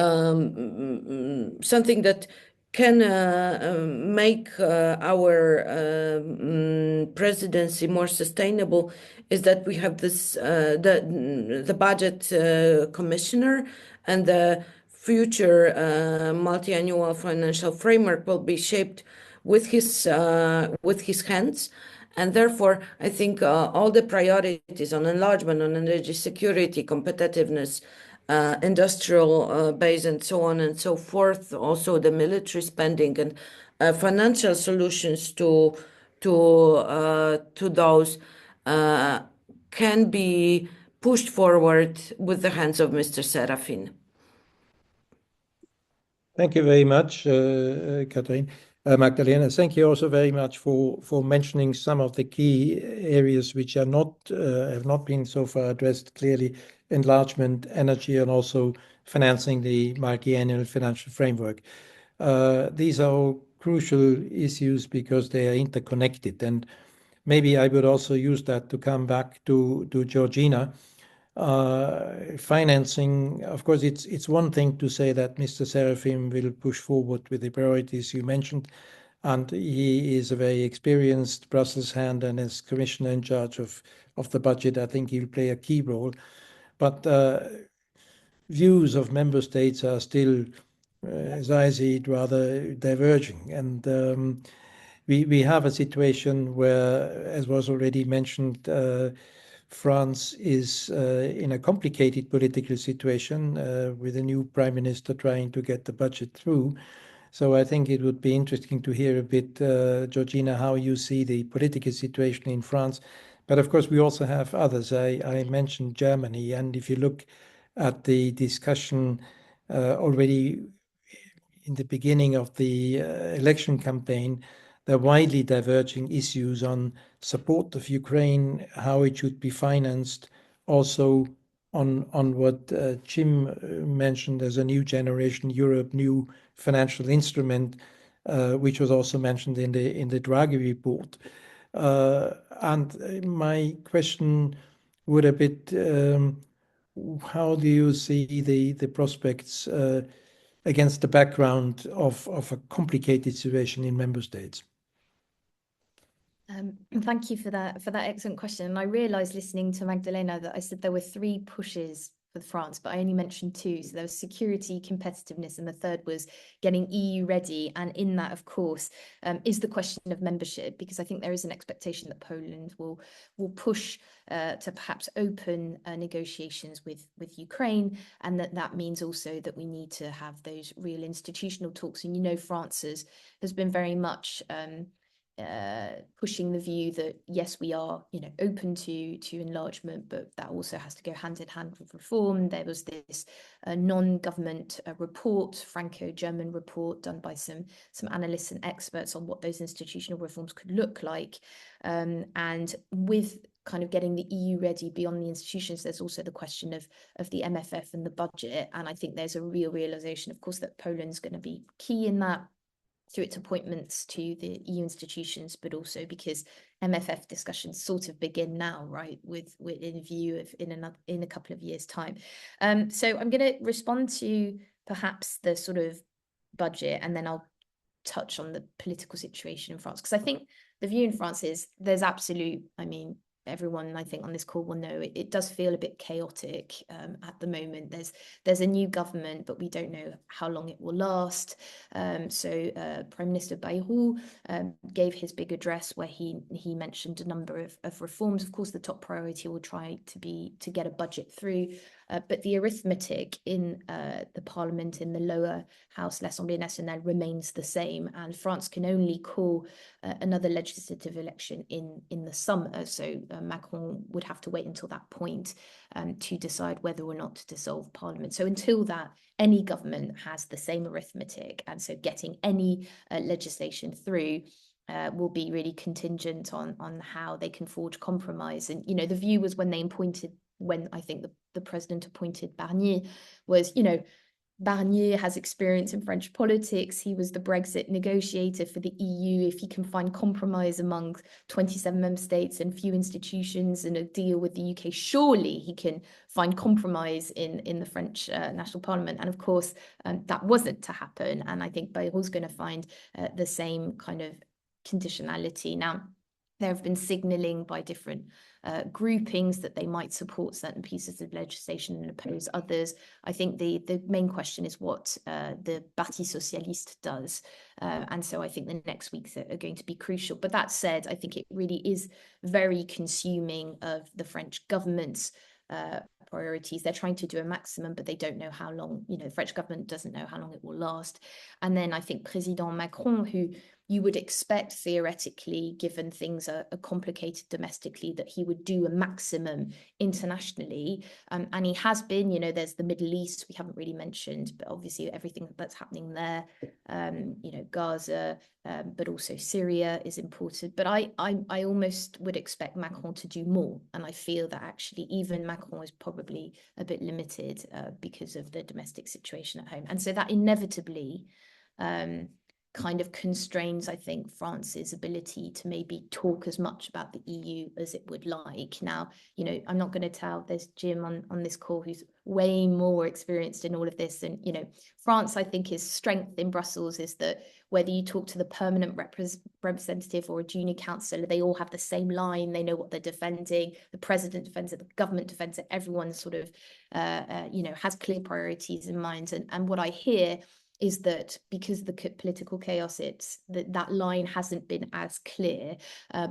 something that can make our presidency more sustainable is that we have this the budget commissioner, and the future multi-annual financial framework will be shaped with his hands. And therefore, I think all the priorities on enlargement, on energy security, competitiveness, industrial base, and so on and so forth, also the military spending and financial solutions to those can be pushed forward with the hands of Mr. Serafin. Thank you very much, Catherine. Magdalena, thank you also very much for mentioning some of the key areas which are have not been so far addressed clearly: enlargement, energy, and also financing the multi-annual financial framework. These are all crucial issues because they are interconnected. And maybe I would also use that to come back to Georgina. Financing, of course, it's one thing to say that Mr. Serafin will push forward with the priorities you mentioned, and he is a very experienced Brussels hand, and as commissioner in charge of the budget, I think he'll play a key role. But views of member states are still, as I see it, rather diverging. And we have a situation where, as was already mentioned, France is in a complicated political situation with a new prime minister trying to get the budget through. So I think it would be interesting to hear a bit, Georgina, how you see the political situation in France. But of course, we also have others. I mentioned Germany, and if you look at the discussion already in the beginning of the election campaign, there are widely diverging issues on support of Ukraine, how it should be financed, also on what Jim mentioned as a new generation Europe, new financial instrument, which was also mentioned in the Draghi report. And my question would a bit, how do you see the prospects against the background of a complicated situation in member states? Thank you for that excellent question. And I realised listening to Magdalena that I said there were 3 pushes for France, but I only mentioned 2. So there was security, competitiveness, and the third was getting EU ready. And in that, of course, is the question of membership, because I think there is an expectation that Poland will push to perhaps open negotiations with Ukraine, and that means also that we need to have those real institutional talks. And France has been very much pushing the view that yes, we are, open to enlargement, but that also has to go hand in hand with reform. There was this non-government report, Franco-German report done by some analysts and experts on what those institutional reforms could look like. And with kind of getting the EU ready beyond the institutions, there's also the question of the MFF and the budget. And I think there's a real realization, of course, that Poland's going to be key in that, through its appointments to the EU institutions, but also because MFF discussions sort of begin now, right, with in view of in a couple of years' time. So I'm going to respond to perhaps the sort of budget, and then I'll touch on the political situation in France, because I think the view in France is there's absolute, everyone I think on this call will know it does feel a bit chaotic at the moment. There's a new government, but we don't know how long it will last. So Prime Minister Bayrou gave his big address where he mentioned a number of reforms. Of course, the top priority will try to be to get a budget through. But the arithmetic in the parliament, in the lower house, l'Assemblée nationale, remains the same. And France can only call another legislative election in the summer. So Macron would have to wait until that point to decide whether or not to dissolve parliament. So until that, any government has the same arithmetic. And so getting any legislation through will be really contingent on how they can forge compromise. And, the view was when I think the president appointed Barnier was, Barnier has experience in French politics. He was the Brexit negotiator for the EU. If he can find compromise among 27 member states and few institutions and a deal with the UK, surely he can find compromise in the French National Parliament. And of course, that wasn't to happen. And I think Bayrou's going to find the same kind of conditionality. Now, there have been signalling by different groupings that they might support certain pieces of legislation and oppose others. I think the main question is what the Parti Socialiste does. And so I think the next weeks are going to be crucial. But that said, I think it really is very consuming of the French government's priorities. They're trying to do a maximum, but they don't know how long, the French government doesn't know how long it will last. And then I think President Macron, who you would expect theoretically, given things are complicated domestically, that he would do a maximum internationally. And he has been, there's the Middle East, we haven't really mentioned, but obviously everything that's happening there, Gaza, but also Syria is important. But I almost would expect Macron to do more. And I feel that actually even Macron is probably a bit limited because of the domestic situation at home. And so that inevitably kind of constrains, I think, France's ability to maybe talk as much about the EU as it would like. Now, I'm not going to tell, there's Jim on this call who's way more experienced in all of this. And, France, I think, his strength in Brussels is that whether you talk to the permanent representative or a junior councillor, they all have the same line. They know what they're defending. The president defends it, the government defends it. Everyone sort of, has clear priorities in mind. And what I hear is that because of the political chaos, it's that line hasn't been as clear.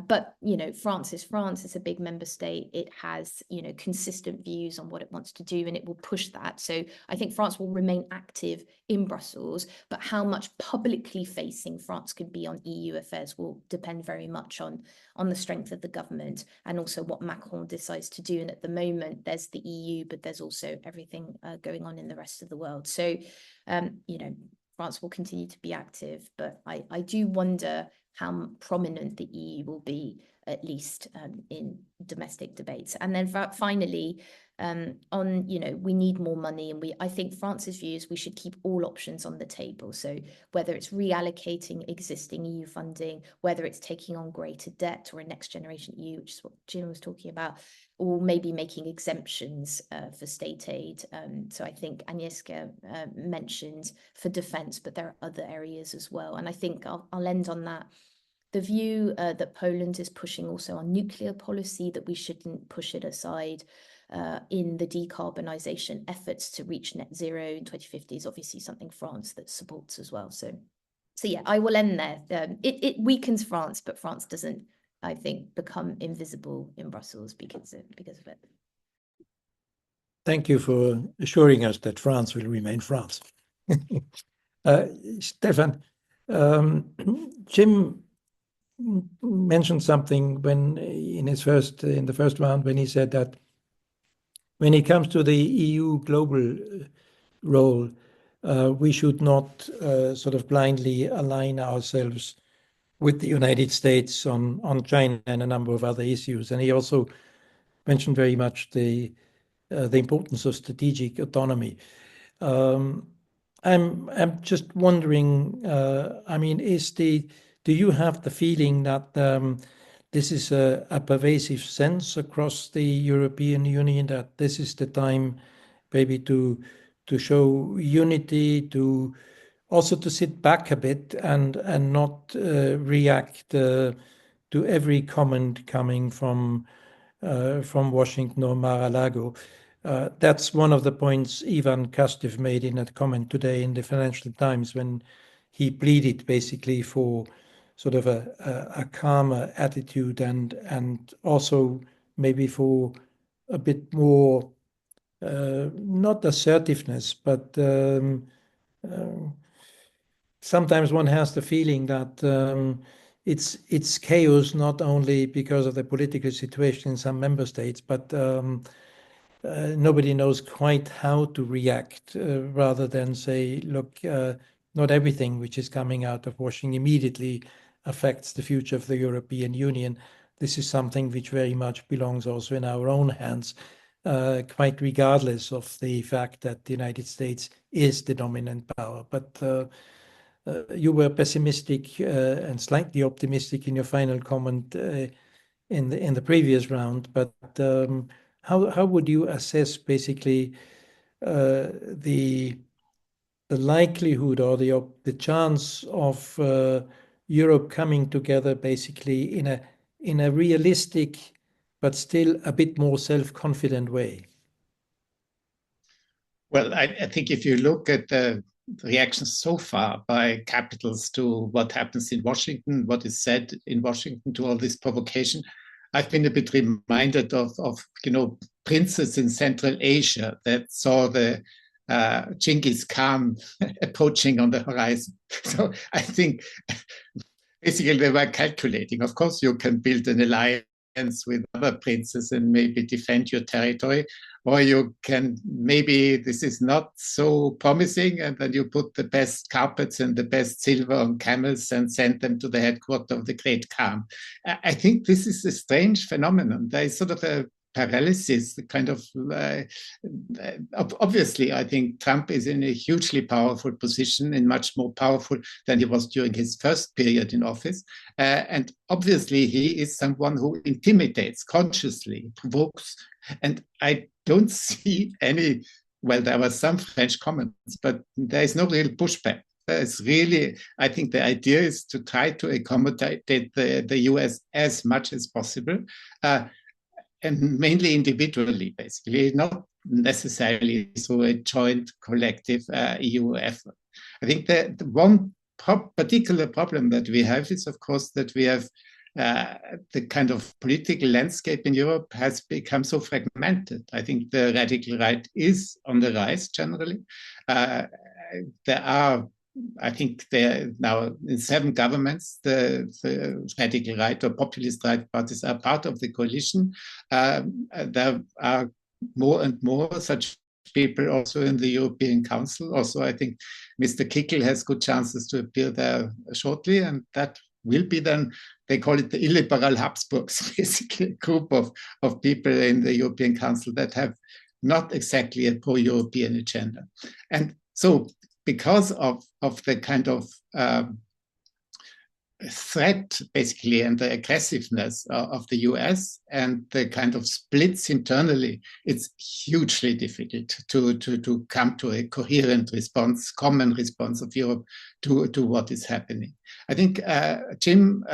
But, France is France. It's a big member state. It has, consistent views on what it wants to do, and it will push that. So I think France will remain active in Brussels, but how much publicly facing France could be on EU affairs will depend very much on the strength of the government and also what Macron decides to do. And at the moment, there's the EU, but there's also everything going on in the rest of the world. So, France will continue to be active, but I do wonder how prominent the EU will be, at least in domestic debates. And then finally, we need more money, and I think France's view is we should keep all options on the table. So whether it's reallocating existing EU funding, whether it's taking on greater debt or a next generation EU, which is what Jim was talking about, or maybe making exemptions for state aid. So I think Agnieszka mentioned for defence, but there are other areas as well. And I think I'll end on that. The view that Poland is pushing also on nuclear policy, that we shouldn't push it aside in the decarbonisation efforts to reach net zero in 2050 is obviously something France that supports as well. So yeah, I will end there. It weakens France, but France doesn't, I think, become invisible in Brussels because of it. Thank you for assuring us that France will remain France. Stefan, Jim mentioned something when in the first round, when he said that when it comes to the EU global role, we should not sort of blindly align ourselves with the United States on China and a number of other issues. And he also mentioned very much the importance of strategic autonomy. I'm just wondering, I mean, do you have the feeling that this is a pervasive sense across the European Union, that this is the time maybe to show unity, to also to sit back a bit and not react to every comment coming from Washington or Mar-a-Lago? That's one of the points Ivan Kastev made in a comment today in the Financial Times, when he pleaded basically for sort of a calmer attitude and also maybe for a bit more not assertiveness, but sometimes one has the feeling that it's chaos not only because of the political situation in some member states, but nobody knows quite how to react, rather than say, look, not everything which is coming out of Washington immediately affects the future of the European Union. This is something which very much belongs also in our own hands, quite regardless of the fact that the United States is the dominant power. But you were pessimistic and slightly optimistic in your final comment in the previous round. But how would you assess basically the likelihood or the chance of Europe coming together basically in a realistic but still a bit more self-confident way? Well, I think if you look at the reactions so far by capitals to what happens in Washington, what is said in Washington to all this provocation, I've been a bit reminded of princes in Central Asia that saw the Genghis Khan approaching on the horizon. So I think basically they were calculating. Of course, you can build an alliance with other princes and maybe defend your territory, or you can, maybe this is not so promising, and then you put the best carpets and the best silver on camels and send them to the headquarters of the great Khan. I think this is a strange phenomenon. There is sort of a paralysis, the kind of, obviously, I think Trump is in a hugely powerful position and much more powerful than he was during his first period in office. And obviously, he is someone who intimidates consciously, provokes. And I don't see any, well, there were some French comments, but there is no real pushback. It's really, I think the idea is to try to accommodate the US as much as possible. And mainly individually, basically, not necessarily through a joint collective EU effort. I think that the one particular problem that we have is, of course, that we have the kind of political landscape in Europe has become so fragmented. I think the radical right is on the rise generally. There are, I think there now in 7 governments, the radical right or populist right parties are part of the coalition. There are more and more such people also in the European Council. Also, I think Mr. Kickel has good chances to appear there shortly, and that will be then, they call it the illiberal Habsburgs, basically a group of people in the European Council that have not exactly a pro-European agenda. And so because of the kind of threat, basically, and the aggressiveness of the US and the kind of splits internally, it's hugely difficult to come to a coherent response, common response of Europe to what is happening. I think Jim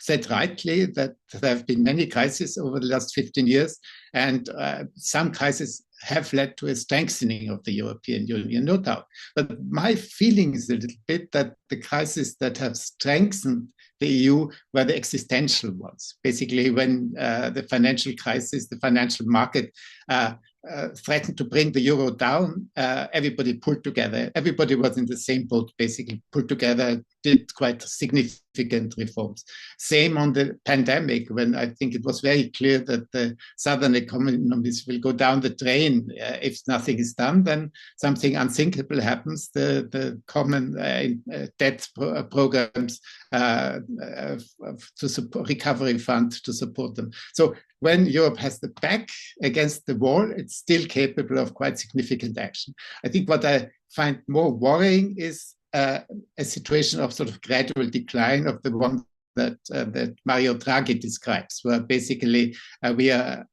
said rightly that there have been many crises over the last 15 years, and some crises have led to a strengthening of the European Union, no doubt. But my feeling is a little bit that the crises that have strengthened the EU were the existential ones. Basically, when the financial crisis, the financial market threatened to bring the euro down, everybody pulled together. Everybody was in the same boat, basically pulled together, did quite significant reforms. Same on the pandemic, when I think it was very clear that the southern economies will go down the drain if nothing is done. Then something unthinkable happens. The common debt programs to support recovery fund to support them. So when Europe has the back against the wall, it's still capable of quite significant action. I think what I find more worrying is a situation of sort of gradual decline of the one that Mario Draghi describes, where basically we are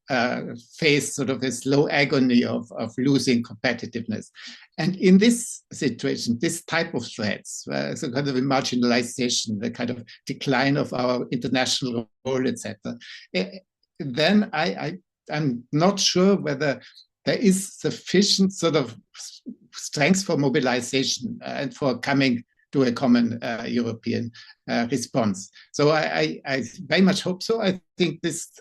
faced sort of a slow agony of losing competitiveness. And in this situation, this type of threats, so kind of a marginalization, the kind of decline of our international role, etc., then I'm not sure whether there is sufficient sort of strength for mobilization and for coming to a common European response. So I very much hope so. I think this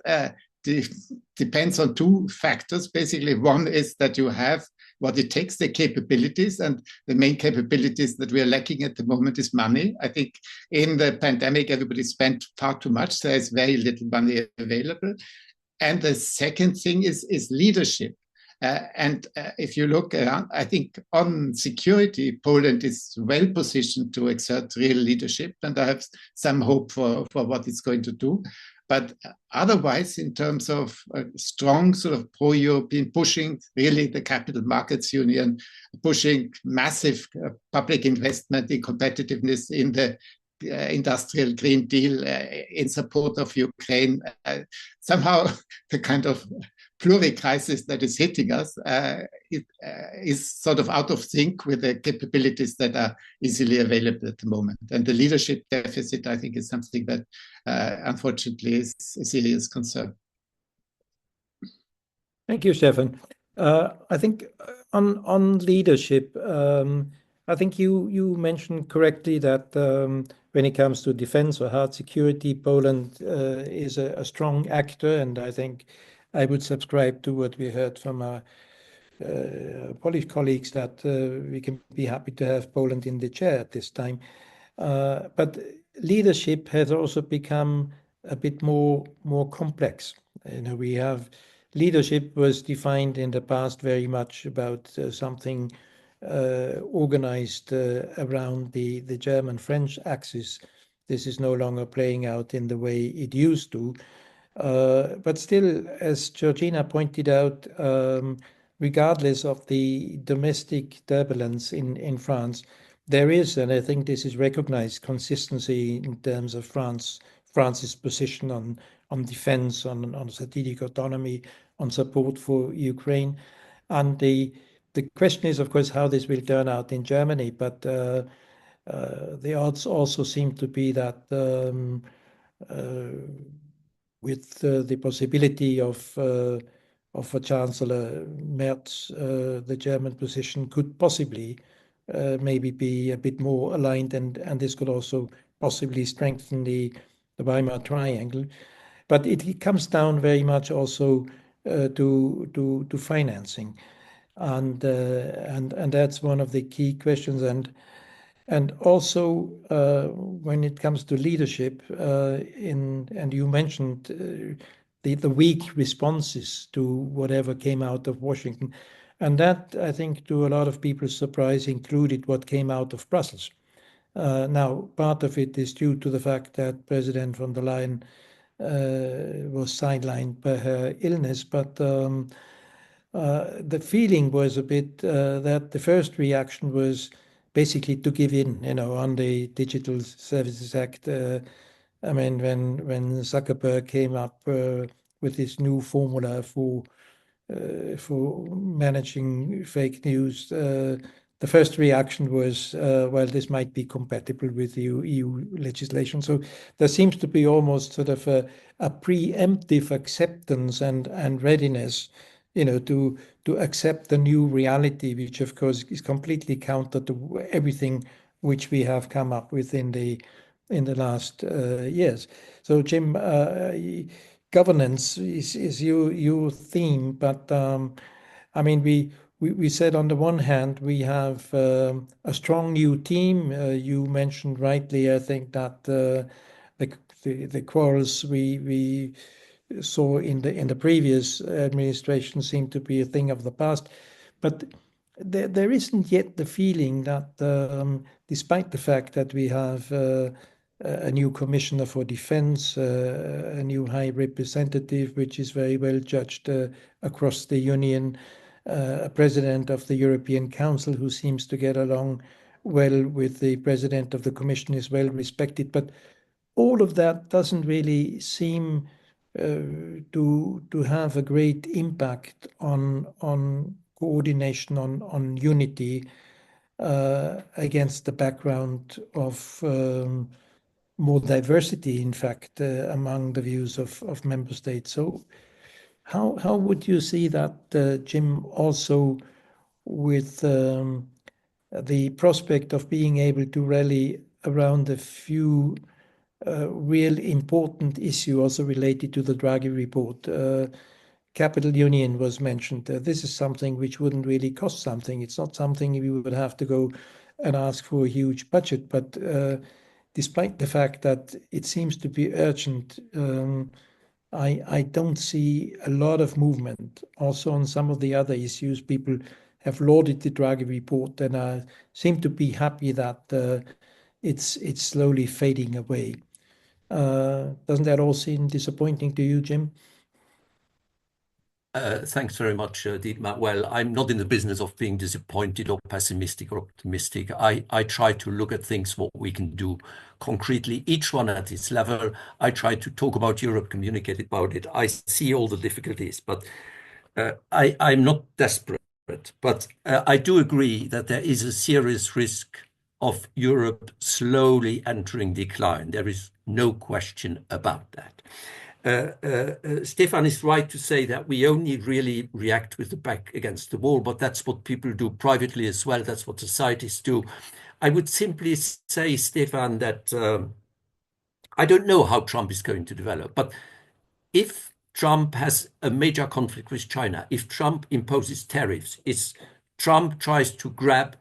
depends on two factors. Basically, one is that you have what it takes, the capabilities, and the main capabilities that we are lacking at the moment is money. I think in the pandemic, everybody spent far too much. There is very little money available. And the second thing is leadership. And if you look around, I think on security, Poland is well positioned to exert real leadership, and I have some hope for what it's going to do. But otherwise, in terms of strong sort of pro-European, pushing really the capital markets union, pushing massive public investment in competitiveness in the industrial Green Deal in support of Ukraine, somehow the kind of pluri-crisis that is hitting us is sort of out of sync with the capabilities that are easily available at the moment. And the leadership deficit, I think, is something that unfortunately is a serious concern. Thank you, Stefan. I think on leadership, I think you mentioned correctly that when it comes to defense or hard security, Poland is a strong actor, and I think I would subscribe to what we heard from our Polish colleagues, that we can be happy to have Poland in the chair at this time. But leadership has also become a bit more complex. You know, we have leadership was defined in the past very much about something organized around the German-French axis. This is no longer playing out in the way it used to. But still, as Georgina pointed out, regardless of the domestic turbulence in France, there is, and I think this is recognized, consistency in terms of France's position on defense, on strategic autonomy, on support for Ukraine. And the question is, of course, how this will turn out in Germany. But the odds also seem to be that with the possibility of a Chancellor Merz, the German position could possibly maybe be a bit more aligned, and this could also possibly strengthen the Weimar Triangle. But it comes down very much also to financing, and that's one of the key questions. And also when it comes to leadership, and you mentioned the weak responses to whatever came out of Washington, and that, I think, to a lot of people's surprise, included what came out of Brussels. Now, part of it is due to the fact that President von der Leyen was sidelined by her illness, but the feeling was a bit that the first reaction was basically to give in, you know, on the Digital Services Act. I mean, when Zuckerberg came up with this new formula for managing fake news, the first reaction was, well, this might be compatible with EU legislation. So there seems to be almost sort of a preemptive acceptance and readiness, you know, to accept the new reality, which of course is completely counter to everything which we have come up with in the last years. So, Jim, governance is your theme, but I mean, we said on the one hand, we have a strong new team. You mentioned rightly, I think, that the quarrels we saw in the previous administration seem to be a thing of the past. But there isn't yet the feeling that, despite the fact that we have a new commissioner for defense, a new high representative, which is very well judged across the union, a president of the European Council who seems to get along well with the president of the Commission, is well respected. But all of that doesn't really seem to have a great impact on coordination, on unity against the background of more diversity, in fact, among the views of member states. So how would you see that, Jim, also with the prospect of being able to rally around a few real important issue also related to the Draghi report? Capital union was mentioned. This is something which wouldn't really cost something. It's not something we would have to go and ask for a huge budget. But despite the fact that it seems to be urgent, I don't see a lot of movement. Also on some of the other issues, people have lauded the Draghi report and seem to be happy that it's slowly fading away. Doesn't that all seem disappointing to you, Jim? Thanks very much, Dietmar. Well, I'm not in the business of being disappointed or pessimistic or optimistic. I try to look at things, what we can do concretely, each one at its level. I try to talk about Europe, communicate about it. I see all the difficulties, but I'm not desperate. But I do agree that there is a serious risk of Europe slowly entering decline. There is no question about that. Stefan is right to say that we only really react with the back against the wall, but that's what people do privately as well. That's what societies do. I would simply say, Stefan, that I don't know how Trump is going to develop, but if Trump has a major conflict with China, if Trump imposes tariffs, if Trump tries to grab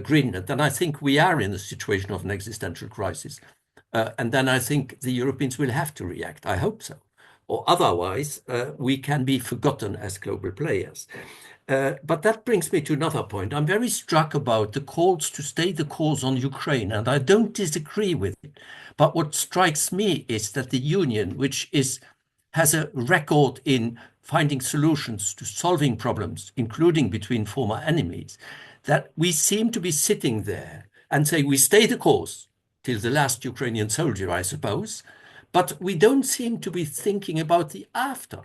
Greenland, then I think we are in a situation of an existential crisis. And then I think the Europeans will have to react. I hope so. Or otherwise, we can be forgotten as global players. But that brings me to another point. I'm very struck about the calls to stay the course on Ukraine, and I don't disagree with it. But what strikes me is that the Union, which has a record in finding solutions to solving problems, including between former enemies, that we seem to be sitting there and say we stay the course till the last Ukrainian soldier, I suppose, but we don't seem to be thinking about the after.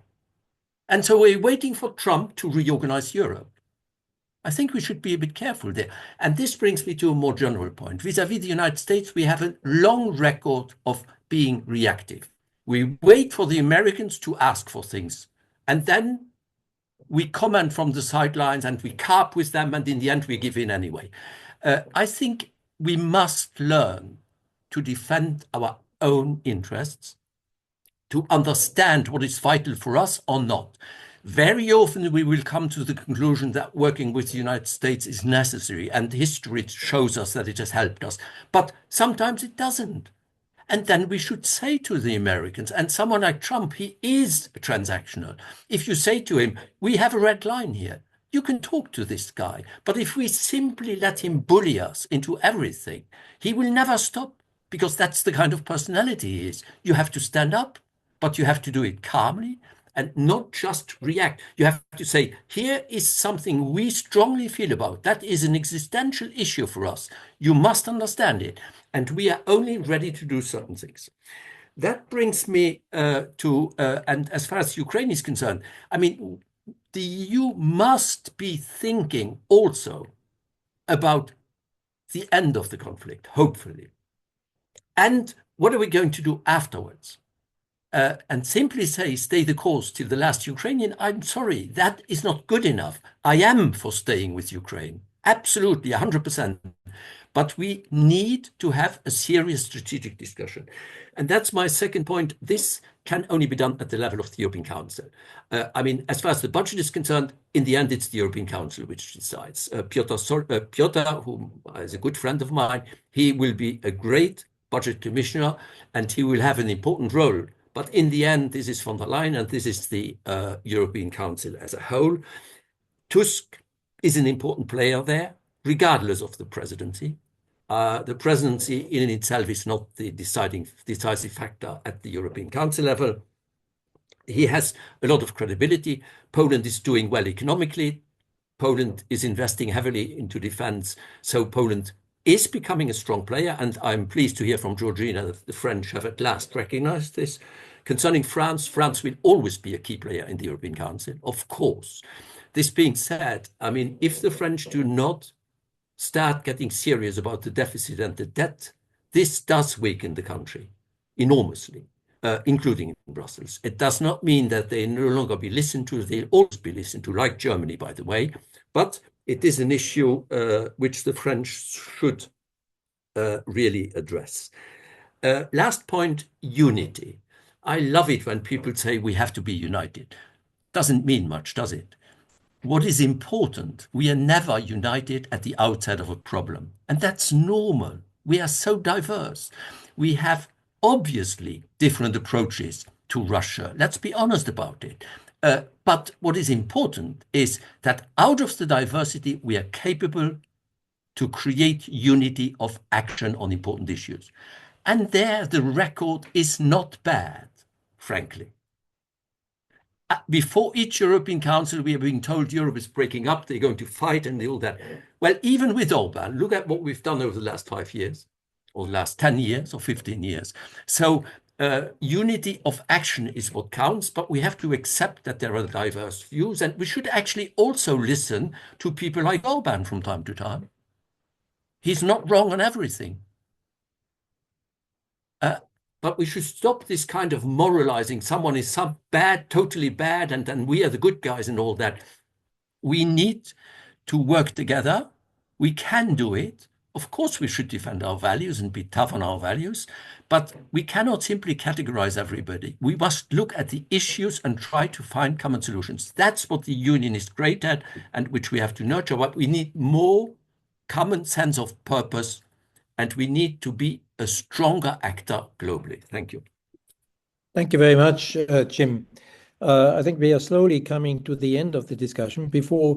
And so we're waiting for Trump to reorganize Europe. I think we should be a bit careful there. And this brings me to a more general point. Vis-à-vis the United States, we have a long record of being reactive. We wait for the Americans to ask for things, and then we comment from the sidelines and we carp with them, and in the end we give in anyway. I think we must learn to defend our own interests, to understand what is vital for us or not. Very often we will come to the conclusion that working with the United States is necessary, and history shows us that it has helped us. But sometimes it doesn't. And then we should say to the Americans, and someone like Trump, he is transactional. If you say to him, we have a red line here, you can talk to this guy. But if we simply let him bully us into everything, he will never stop, because that's the kind of personality he is. You have to stand up, but you have to do it calmly and not just react. You have to say, here is something we strongly feel about. That is an existential issue for us. You must understand it. And we are only ready to do certain things. That brings me and as far as Ukraine is concerned, I mean, the EU must be thinking also about the end of the conflict, hopefully. And what are we going to do afterwards? And simply say, stay the course till the last Ukrainian, I'm sorry, that is not good enough. I am for staying with Ukraine, absolutely, 100%. But we need to have a serious strategic discussion. And that's my second point. This can only be done at the level of the European Council. I mean, as far as the budget is concerned, in the end, it's the European Council which decides. Piotr, who is a good friend of mine, he will be a great budget commissioner, and he will have an important role. But in the end, this is von der Leyen, and this is the European Council as a whole. Tusk is an important player there, regardless of the presidency. The presidency in itself is not the decisive factor at the European Council level. He has a lot of credibility. Poland is doing well economically. Poland is investing heavily into defense. So Poland is becoming a strong player. And I'm pleased to hear from Georgina that the French have at last recognized this. Concerning France, France will always be a key player in the European Council, of course. This being said, I mean, if the French do not start getting serious about the deficit and the debt, this does weaken the country enormously, including in Brussels. It does not mean that they no longer be listened to. They'll always be listened to, like Germany, by the way. But it is an issue which the French should really address. Last point, unity. I love it when people say we have to be united. Doesn't mean much, does it? What is important, we are never united at the outset of a problem. And that's normal. We are so diverse. We have obviously different approaches to Russia. Let's be honest about it. But what is important is that out of the diversity, we are capable to create unity of action on important issues. And there, the record is not bad, frankly. Before each European Council, we are being told Europe is breaking up, they're going to fight and all that. Well, even with Orban, look at what we've done over the last 5 years, or the last 10 years, or 15 years. So unity of action is what counts, but we have to accept that there are diverse views, and we should actually also listen to people like Orban from time to time. He's not wrong on everything. But we should stop this kind of moralizing. Someone is some bad, totally bad, and then we are the good guys and all that. We need to work together. We can do it. Of course, we should defend our values and be tough on our values, but we cannot simply categorize everybody. We must look at the issues and try to find common solutions. That's what the union is great at and which we have to nurture. But we need more common sense of purpose, and we need to be a stronger actor globally. Thank you. Thank you very much, Jim. I think we are slowly coming to the end of the discussion. Before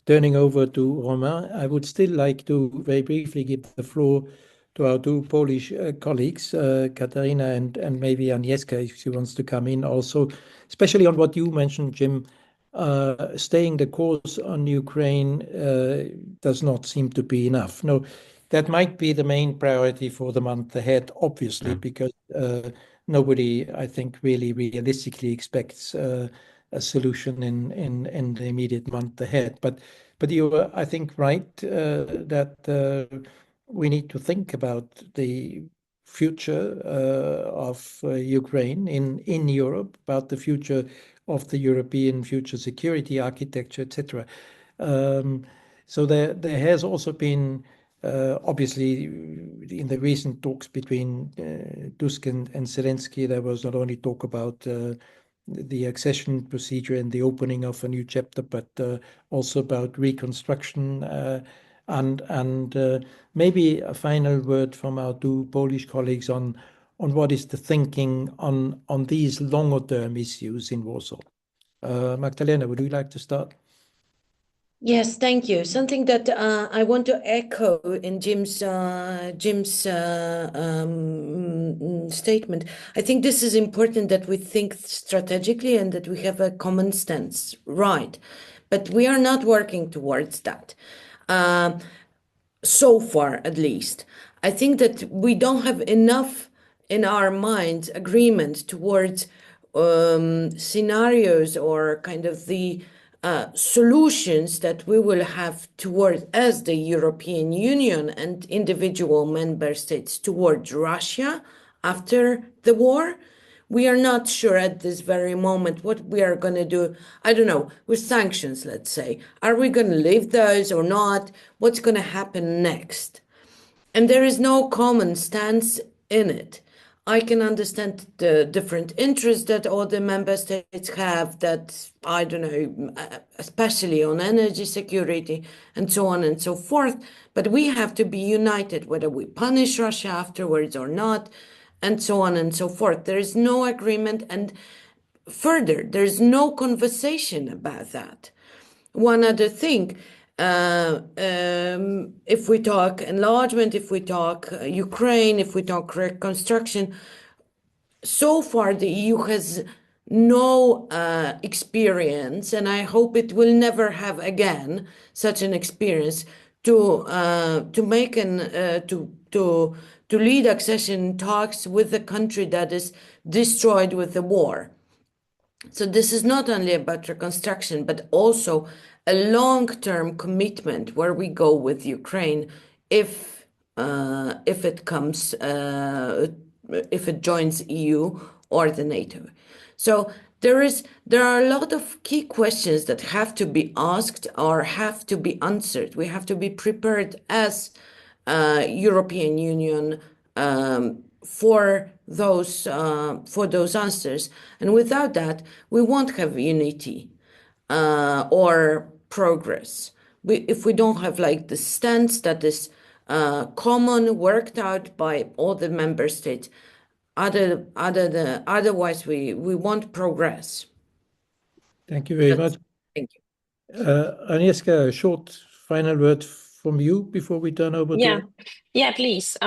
turning over to Romain, I would still like to very briefly give the floor to our two Polish colleagues, Katarina and maybe Agnieszka, if she wants to come in also, especially on what you mentioned, Jim. Staying the course on Ukraine does not seem to be enough. No, that might be the main priority for the month ahead, obviously, because nobody, I think, really realistically expects a solution in the immediate month ahead. But you are, I think, right that we need to think about the future of Ukraine in Europe, about the future of the European future security architecture, etc. So there has also been, obviously, in the recent talks between Tusk and Zelensky, there was not only talk about the accession procedure and the opening of a new chapter, but also about reconstruction and maybe a final word from our two Polish colleagues on what is the thinking on these longer-term issues in Warsaw. Magdalena, would you like to start? Yes, thank you. Something that I want to echo in Jim's statement. I think this is important that we think strategically and that we have a common stance, right? But we are not working towards that. So far, at least. I think that we don't have enough in our minds agreement towards scenarios or kind of the solutions that we will have towards, as the European Union and individual member states, towards Russia after the war. We are not sure at this very moment what we are going to do, I don't know, with sanctions, let's say. Are we going to leave those or not? What's going to happen next? and there is no common stance in it. I can understand the different interests that all the member states have, that, I don't know, especially on energy security and so on and so forth. But we have to be united, whether we punish Russia afterwards or not, and so on and so forth. There is no agreement. And further, there's no conversation about that. One other thing, if we talk enlargement, if we talk Ukraine, if we talk reconstruction, so far the EU has no experience, and I hope it will never have again such an experience to make to lead accession talks with a country that is destroyed with the war. So this is not only about reconstruction, but also a long-term commitment where we go with Ukraine if it comes if it joins EU or the NATO. So there are a lot of key questions that have to be asked or have to be answered. We have to be prepared as European Union for those answers, and without that, we won't have unity or progress. If we don't have like the stance that is common, worked out by all the member states, otherwise we won't progress. Thank you very much. Thank you. Agnieszka, a short final word from you before we turn over Yeah, to... yeah, please.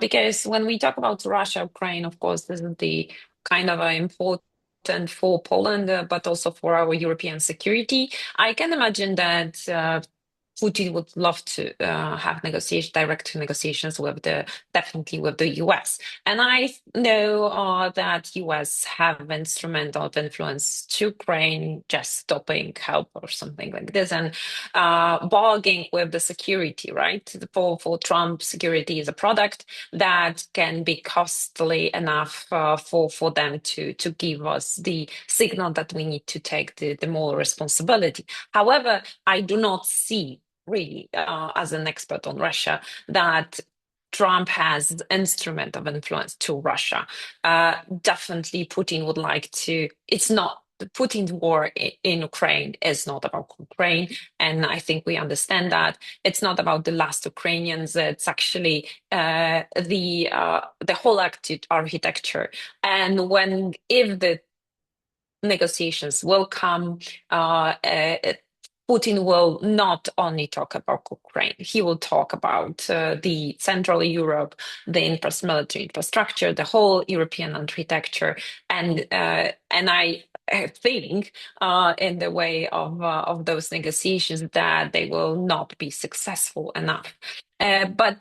Because when we talk about Russia, Ukraine, of course, this is the kind of important for Poland, but also for our European security. I can imagine that Putin would love to have direct negotiations definitely with the US. And I know that US have instrument of influence to Ukraine, just stopping help or something like this, and bargaining with the security, right? For Trump, security is a product that can be costly enough for them to give us the signal that we need to take the more responsibility. However, I do not see really, as an expert on Russia, that Trump has instrument of influence to Russia. Definitely, Putin would like to. It's not Putin's war in Ukraine is not about Ukraine, and I think we understand that it's not about the last Ukrainians. It's actually the whole architecture. And if the negotiations will come, Putin will not only talk about Ukraine, he will talk about the Central Europe, the military infrastructure, the whole European architecture, and I think in the way of those negotiations that they will not be successful enough. But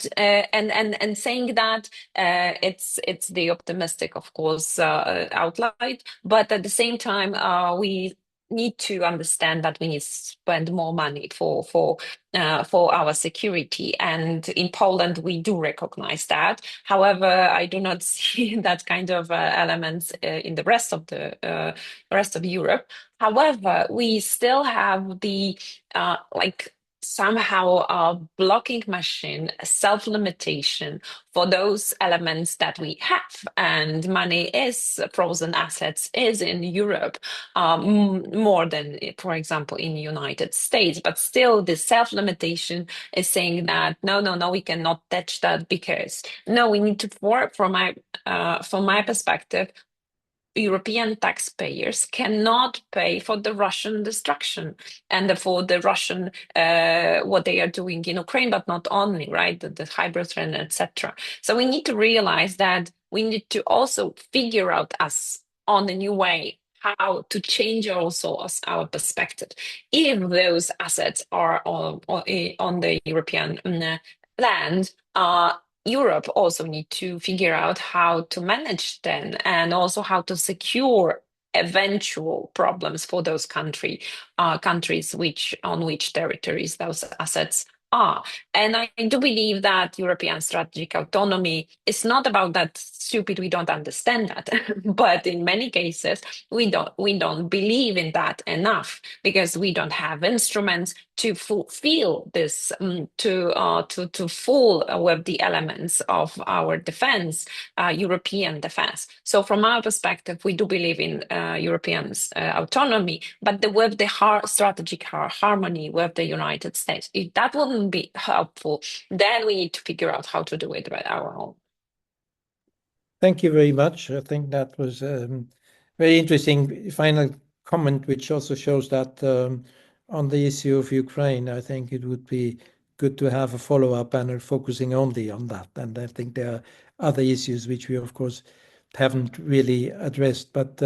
saying that, it's the optimistic, of course, outline. But at the same time, we need to understand that we need to spend more money for our security, and in Poland we do recognize that. However, I do not see that kind of elements in the rest of Europe. However, we still have the somehow a blocking machine, self-limitation for those elements that we have. And money is frozen assets is in Europe more than, for example, in the United States. But still, the self-limitation is saying that no, we cannot touch that, because no, we need to, from my perspective, European taxpayers cannot pay for the Russian destruction and for the Russian what they are doing in Ukraine, but not only, right? The hybrid threat, etc. So we need to realize that we need to also figure out us on a new way how to change also our perspective. If those assets are on the European land, Europe also need to figure out how to manage them, and also how to secure eventual problems for those countries on which territories those assets are. And I do believe that European strategic autonomy is not about that stupid, we don't understand that. But in many cases, we don't believe in that enough because we don't have instruments to fulfill this, to full with the elements of our defense, European defense. So from our perspective, we do believe in European autonomy, but with the strategic harmony with the United States. If that wouldn't be helpful, then we need to figure out how to do it by our own. Thank you very much. I think that was very interesting final comment, which also shows that on the issue of Ukraine, I think it would be good to have a follow-up panel focusing only on that. And I think there are other issues which we, of course, haven't really addressed. But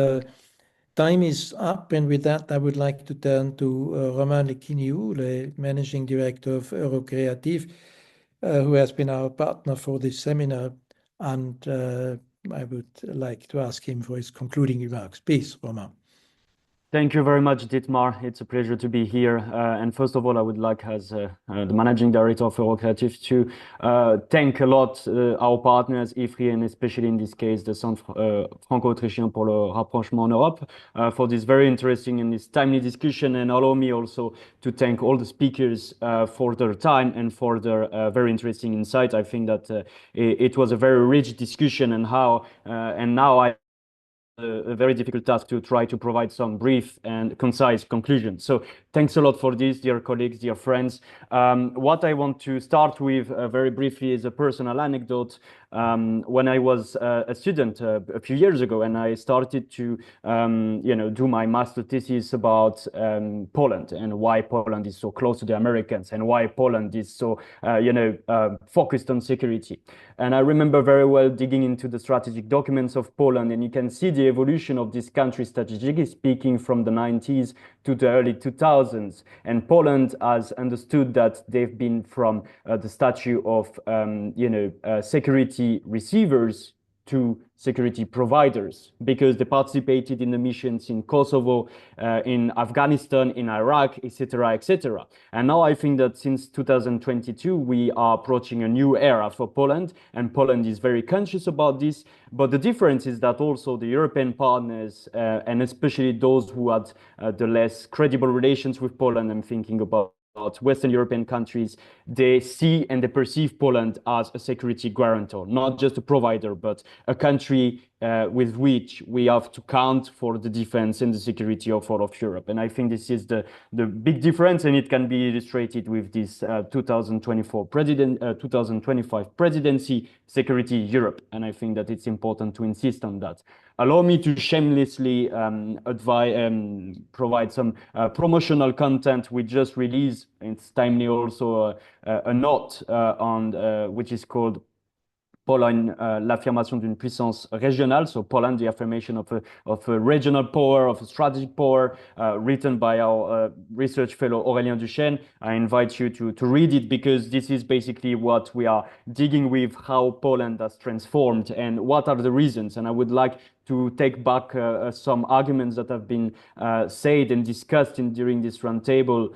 time is up, and with that, I would like to turn to Romain Lequignoux, the Managing Director of Eurocreative, who has been our partner for this seminar. And I would like to ask him for his concluding remarks. Please, Romain. Thank you very much, Dietmar. It's a pleasure to be here. And first of all, I would like, as the Managing Director of Eurocreative, to thank a lot our partners, IFRI, and especially in this case, the Centre Franco-Autrichien pour le Rapprochement en Europe, for this very interesting and this timely discussion. And allow me also to thank all the speakers for their time and for their very interesting insights. I think that it was a very rich discussion, and now I a very difficult task to try to provide some brief and concise conclusions. So thanks a lot for this, dear colleagues, dear friends. What I want to start with very briefly is a personal anecdote. When I was a student a few years ago, and I started to do my master thesis about Poland and why Poland is so close to the Americans and why Poland is so focused on security. And I remember very well digging into the strategic documents of Poland, and you can see the evolution of this country, strategically speaking, from the 90s to the early 2000s. And Poland has understood that they've been from the statue of security receivers to security providers, because they participated in the missions in Kosovo, in Afghanistan, in Iraq, etc., etc. And now I think that since 2022, we are approaching a new era for Poland, and Poland is very conscious about this. But the difference is that also the European partners, and especially those who had the less credible relations with Poland, I'm thinking about Western European countries, they see and they perceive Poland as a security guarantor, not just a provider, but a country with which we have to count for the defense and the security of all of Europe. And I think this is the big difference, and it can be illustrated with this 2025 presidency, Security Europe. And I think that it's important to insist on that. Allow me to shamelessly provide some promotional content. We just released, it's timely also, a note on which is called Poland, l'affirmation d'une puissance régionale. So Poland, the affirmation of a regional power, of a strategic power, written by our research fellow Aurélien Duchesne. I invite you to read it, because this is basically what we are digging with, how Poland has transformed and what are the reasons. And I would like to take back some arguments that have been said and discussed during this roundtable.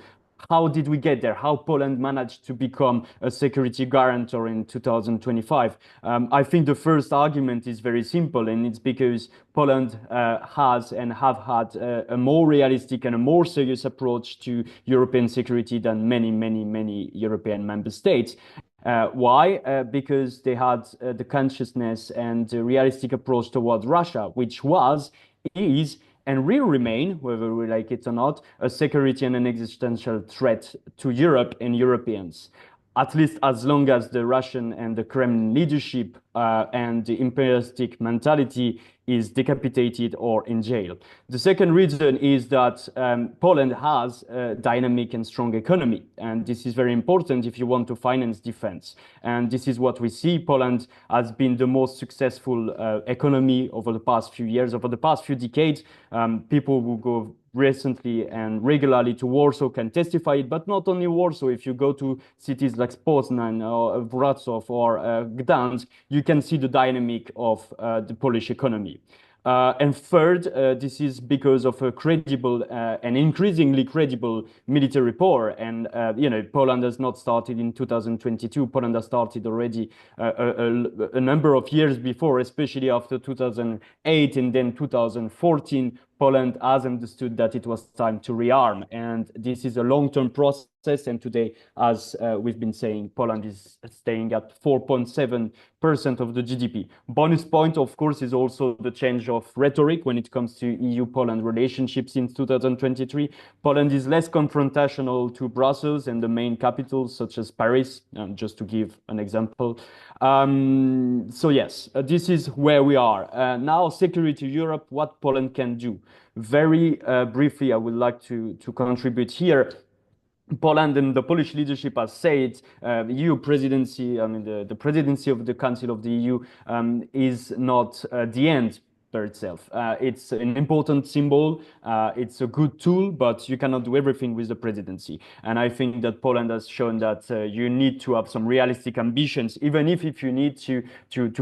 How did we get there? How Poland managed to become a security guarantor in 2025? I think the first argument is very simple, and it's because Poland has and have had a more realistic and a more serious approach to European security than many European member states. Why? Because they had the consciousness and the realistic approach towards Russia, which is, and will remain, whether we like it or not, a security and an existential threat to Europe and Europeans, at least as long as the Russian and the Kremlin leadership and the imperialistic mentality is decapitated or in jail. The second reason is that Poland has a dynamic and strong economy, and this is very important if you want to finance defense. And this is what we see. Poland has been the most successful economy over the past few years, over the past few decades. People who go recently and regularly to Warsaw can testify it, but not only Warsaw. If you go to cities like Poznan or Wrocław or Gdansk, you can see the dynamic of the Polish economy. And third, this is because of a credible and increasingly credible military power. And, Poland has not started in 2022. Poland has started already a number of years before, especially after 2008 and then 2014. Poland has understood that it was time to rearm. And this is a long-term process. And today, as we've been saying, Poland is staying at 4.7% of the GDP. Bonus point, of course, is also the change of rhetoric when it comes to EU-Poland relationships since 2023. Poland is less confrontational to Brussels and the main capitals such as Paris, just to give an example. So yes, this is where we are. Now, security Europe, what Poland can do. Very briefly, I would like to contribute here. Poland and the Polish leadership has said the EU presidency, the presidency of the Council of the EU is not the end per itself. It's an important symbol. It's a good tool, but you cannot do everything with the presidency. And I think that Poland has shown that you need to have some realistic ambitions, even if you need to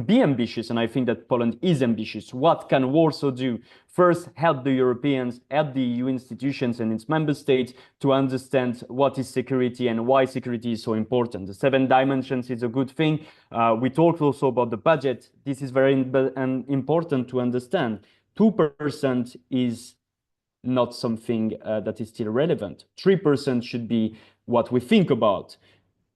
be ambitious. And I think that Poland is ambitious. What can Warsaw do? First, help the Europeans, help the EU institutions and its member states to understand what is security and why security is so important. The 7 dimensions is a good thing. We talked also about the budget. This is very important to understand. 2% is not something that is still relevant. 3% should be what we think about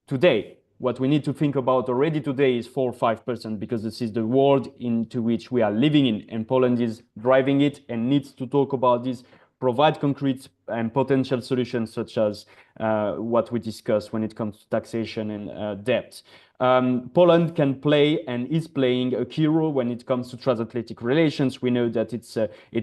today. What we need to think about already today is 4 or 5%, because this is the world into which we are living in, and Poland is driving it and needs to talk about this, provide concrete and potential solutions such as what we discussed when it comes to taxation and debt. Poland can play and is playing a key role when it comes to transatlantic relations. We know that it's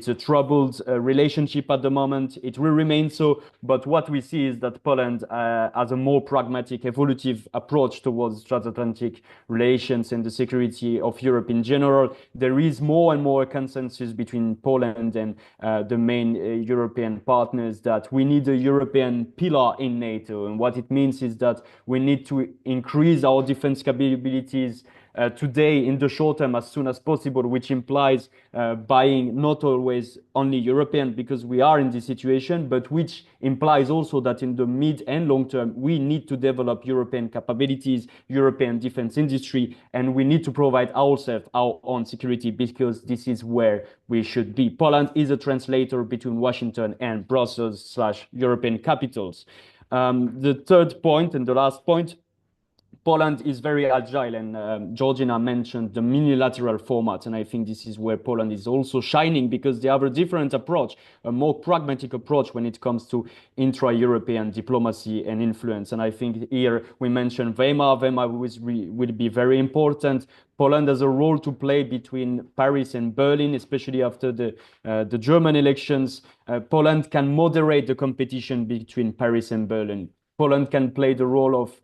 a troubled relationship at the moment. It will remain so, but what we see is that Poland has a more pragmatic, evolutive approach towards transatlantic relations and the security of Europe in general. There is more and more consensus between Poland and the main European partners that we need a European pillar in NATO. And what it means is that we need to increase our defense capabilities today in the short term as soon as possible, which implies buying not always only European, because we are in this situation, but which implies also that in the mid and long term, we need to develop European capabilities, European defense industry, and we need to provide ourselves our own security, because this is where we should be. Poland is a translator between Washington and Brussels/European capitals. The third point and the last point, Poland is very agile, and Georgina mentioned the unilateral format, and I think this is where Poland is also shining, because they have a different approach, a more pragmatic approach when it comes to intra-European diplomacy and influence. And I think here we mentioned Weimar. Weimar will be very important. Poland has a role to play between Paris and Berlin, especially after the German elections. Poland can moderate the competition between Paris and Berlin. Poland can play the role of,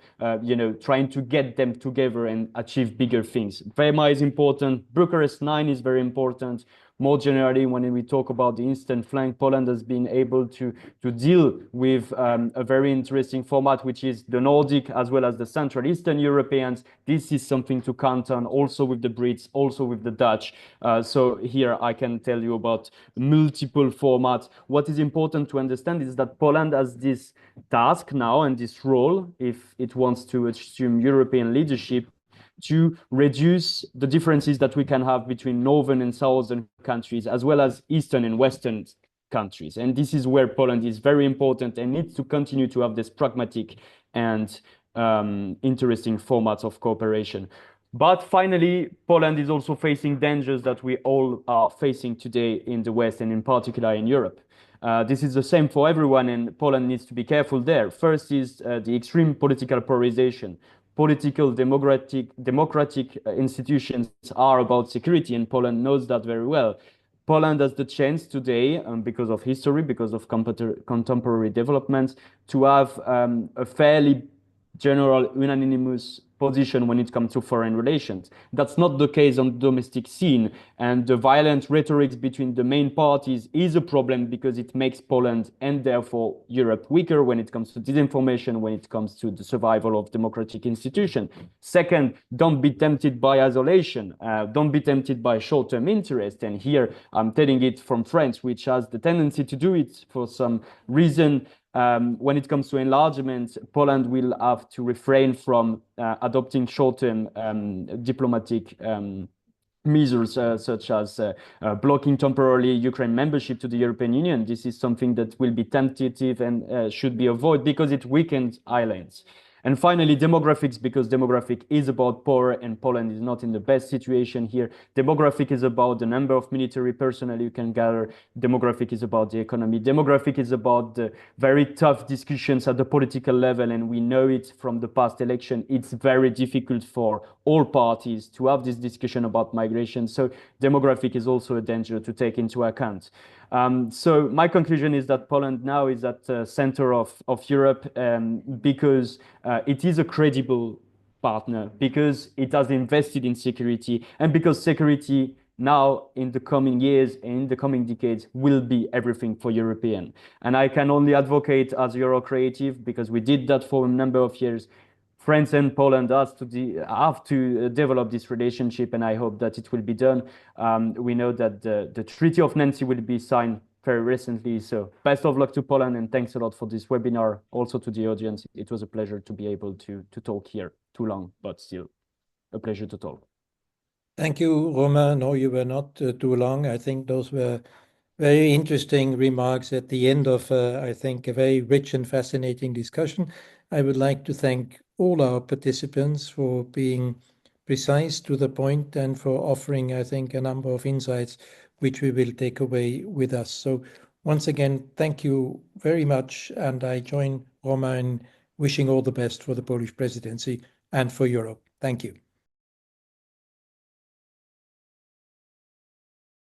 trying to get them together and achieve bigger things. Weimar is important. Bucharest 9 is very important. More generally, when we talk about the eastern flank, Poland has been able to deal with a very interesting format, which is the Nordic as well as the Central Eastern Europeans. This is something to count on, also with the Brits, also with the Dutch. So here I can tell you about multiple formats. What is important to understand is that Poland has this task now and this role, if it wants to assume European leadership, to reduce the differences that we can have between northern and southern countries, as well as eastern and western countries. And this is where Poland is very important and needs to continue to have this pragmatic and interesting formats of cooperation. But finally, Poland is also facing dangers that we all are facing today in the West, and in particular in Europe. This is the same for everyone, and Poland needs to be careful there. First is the extreme political polarization. Political democratic institutions are about security, and Poland knows that very well. Poland has the chance today, because of history, because of contemporary developments, to have a fairly general unanimous position when it comes to foreign relations. That's not the case on the domestic scene, and the violent rhetoric between the main parties is a problem because it makes Poland and therefore Europe weaker when it comes to disinformation, when it comes to the survival of democratic institutions. Second, don't be tempted by isolation, don't be tempted by short-term interest, and here I'm telling it from France, which has the tendency to do it for some reason. When it comes to enlargement, Poland will have to refrain from adopting short-term diplomatic measures such as blocking temporarily Ukraine membership to the European Union. This is something that will be tentative and should be avoided because it weakens islands. And finally, demographics, because demographic is about power and Poland is not in the best situation here. Demographic is about the number of military personnel you can gather. Demographic is about the economy. Demographic is about the very tough discussions at the political level, and we know it from the past election. It's very difficult for all parties to have this discussion about migration. So demographic is also a danger to take into account. So my conclusion is that Poland now is at the center of Europe because it is a credible partner, because it has invested in security, and because security now in the coming years and in the coming decades will be everything for European. And I can only advocate as Eurocreative, because we did that for a number of years. France and Poland have to develop this relationship, and I hope that it will be done. We know that the Treaty of Nancy will be signed very recently. So best of luck to Poland, and thanks a lot for this webinar. Also to the audience, it was a pleasure to be able to talk here. Too long, but still a pleasure to talk. Thank you, Romain. No, you were not too long. I think those were very interesting remarks at the end of, I think, a very rich and fascinating discussion. I would like to thank all our participants for being precise, to the point, and for offering, I think, a number of insights which we will take away with us. So once again, thank you very much, and I join Romain in wishing all the best for the Polish presidency and for Europe. Thank you.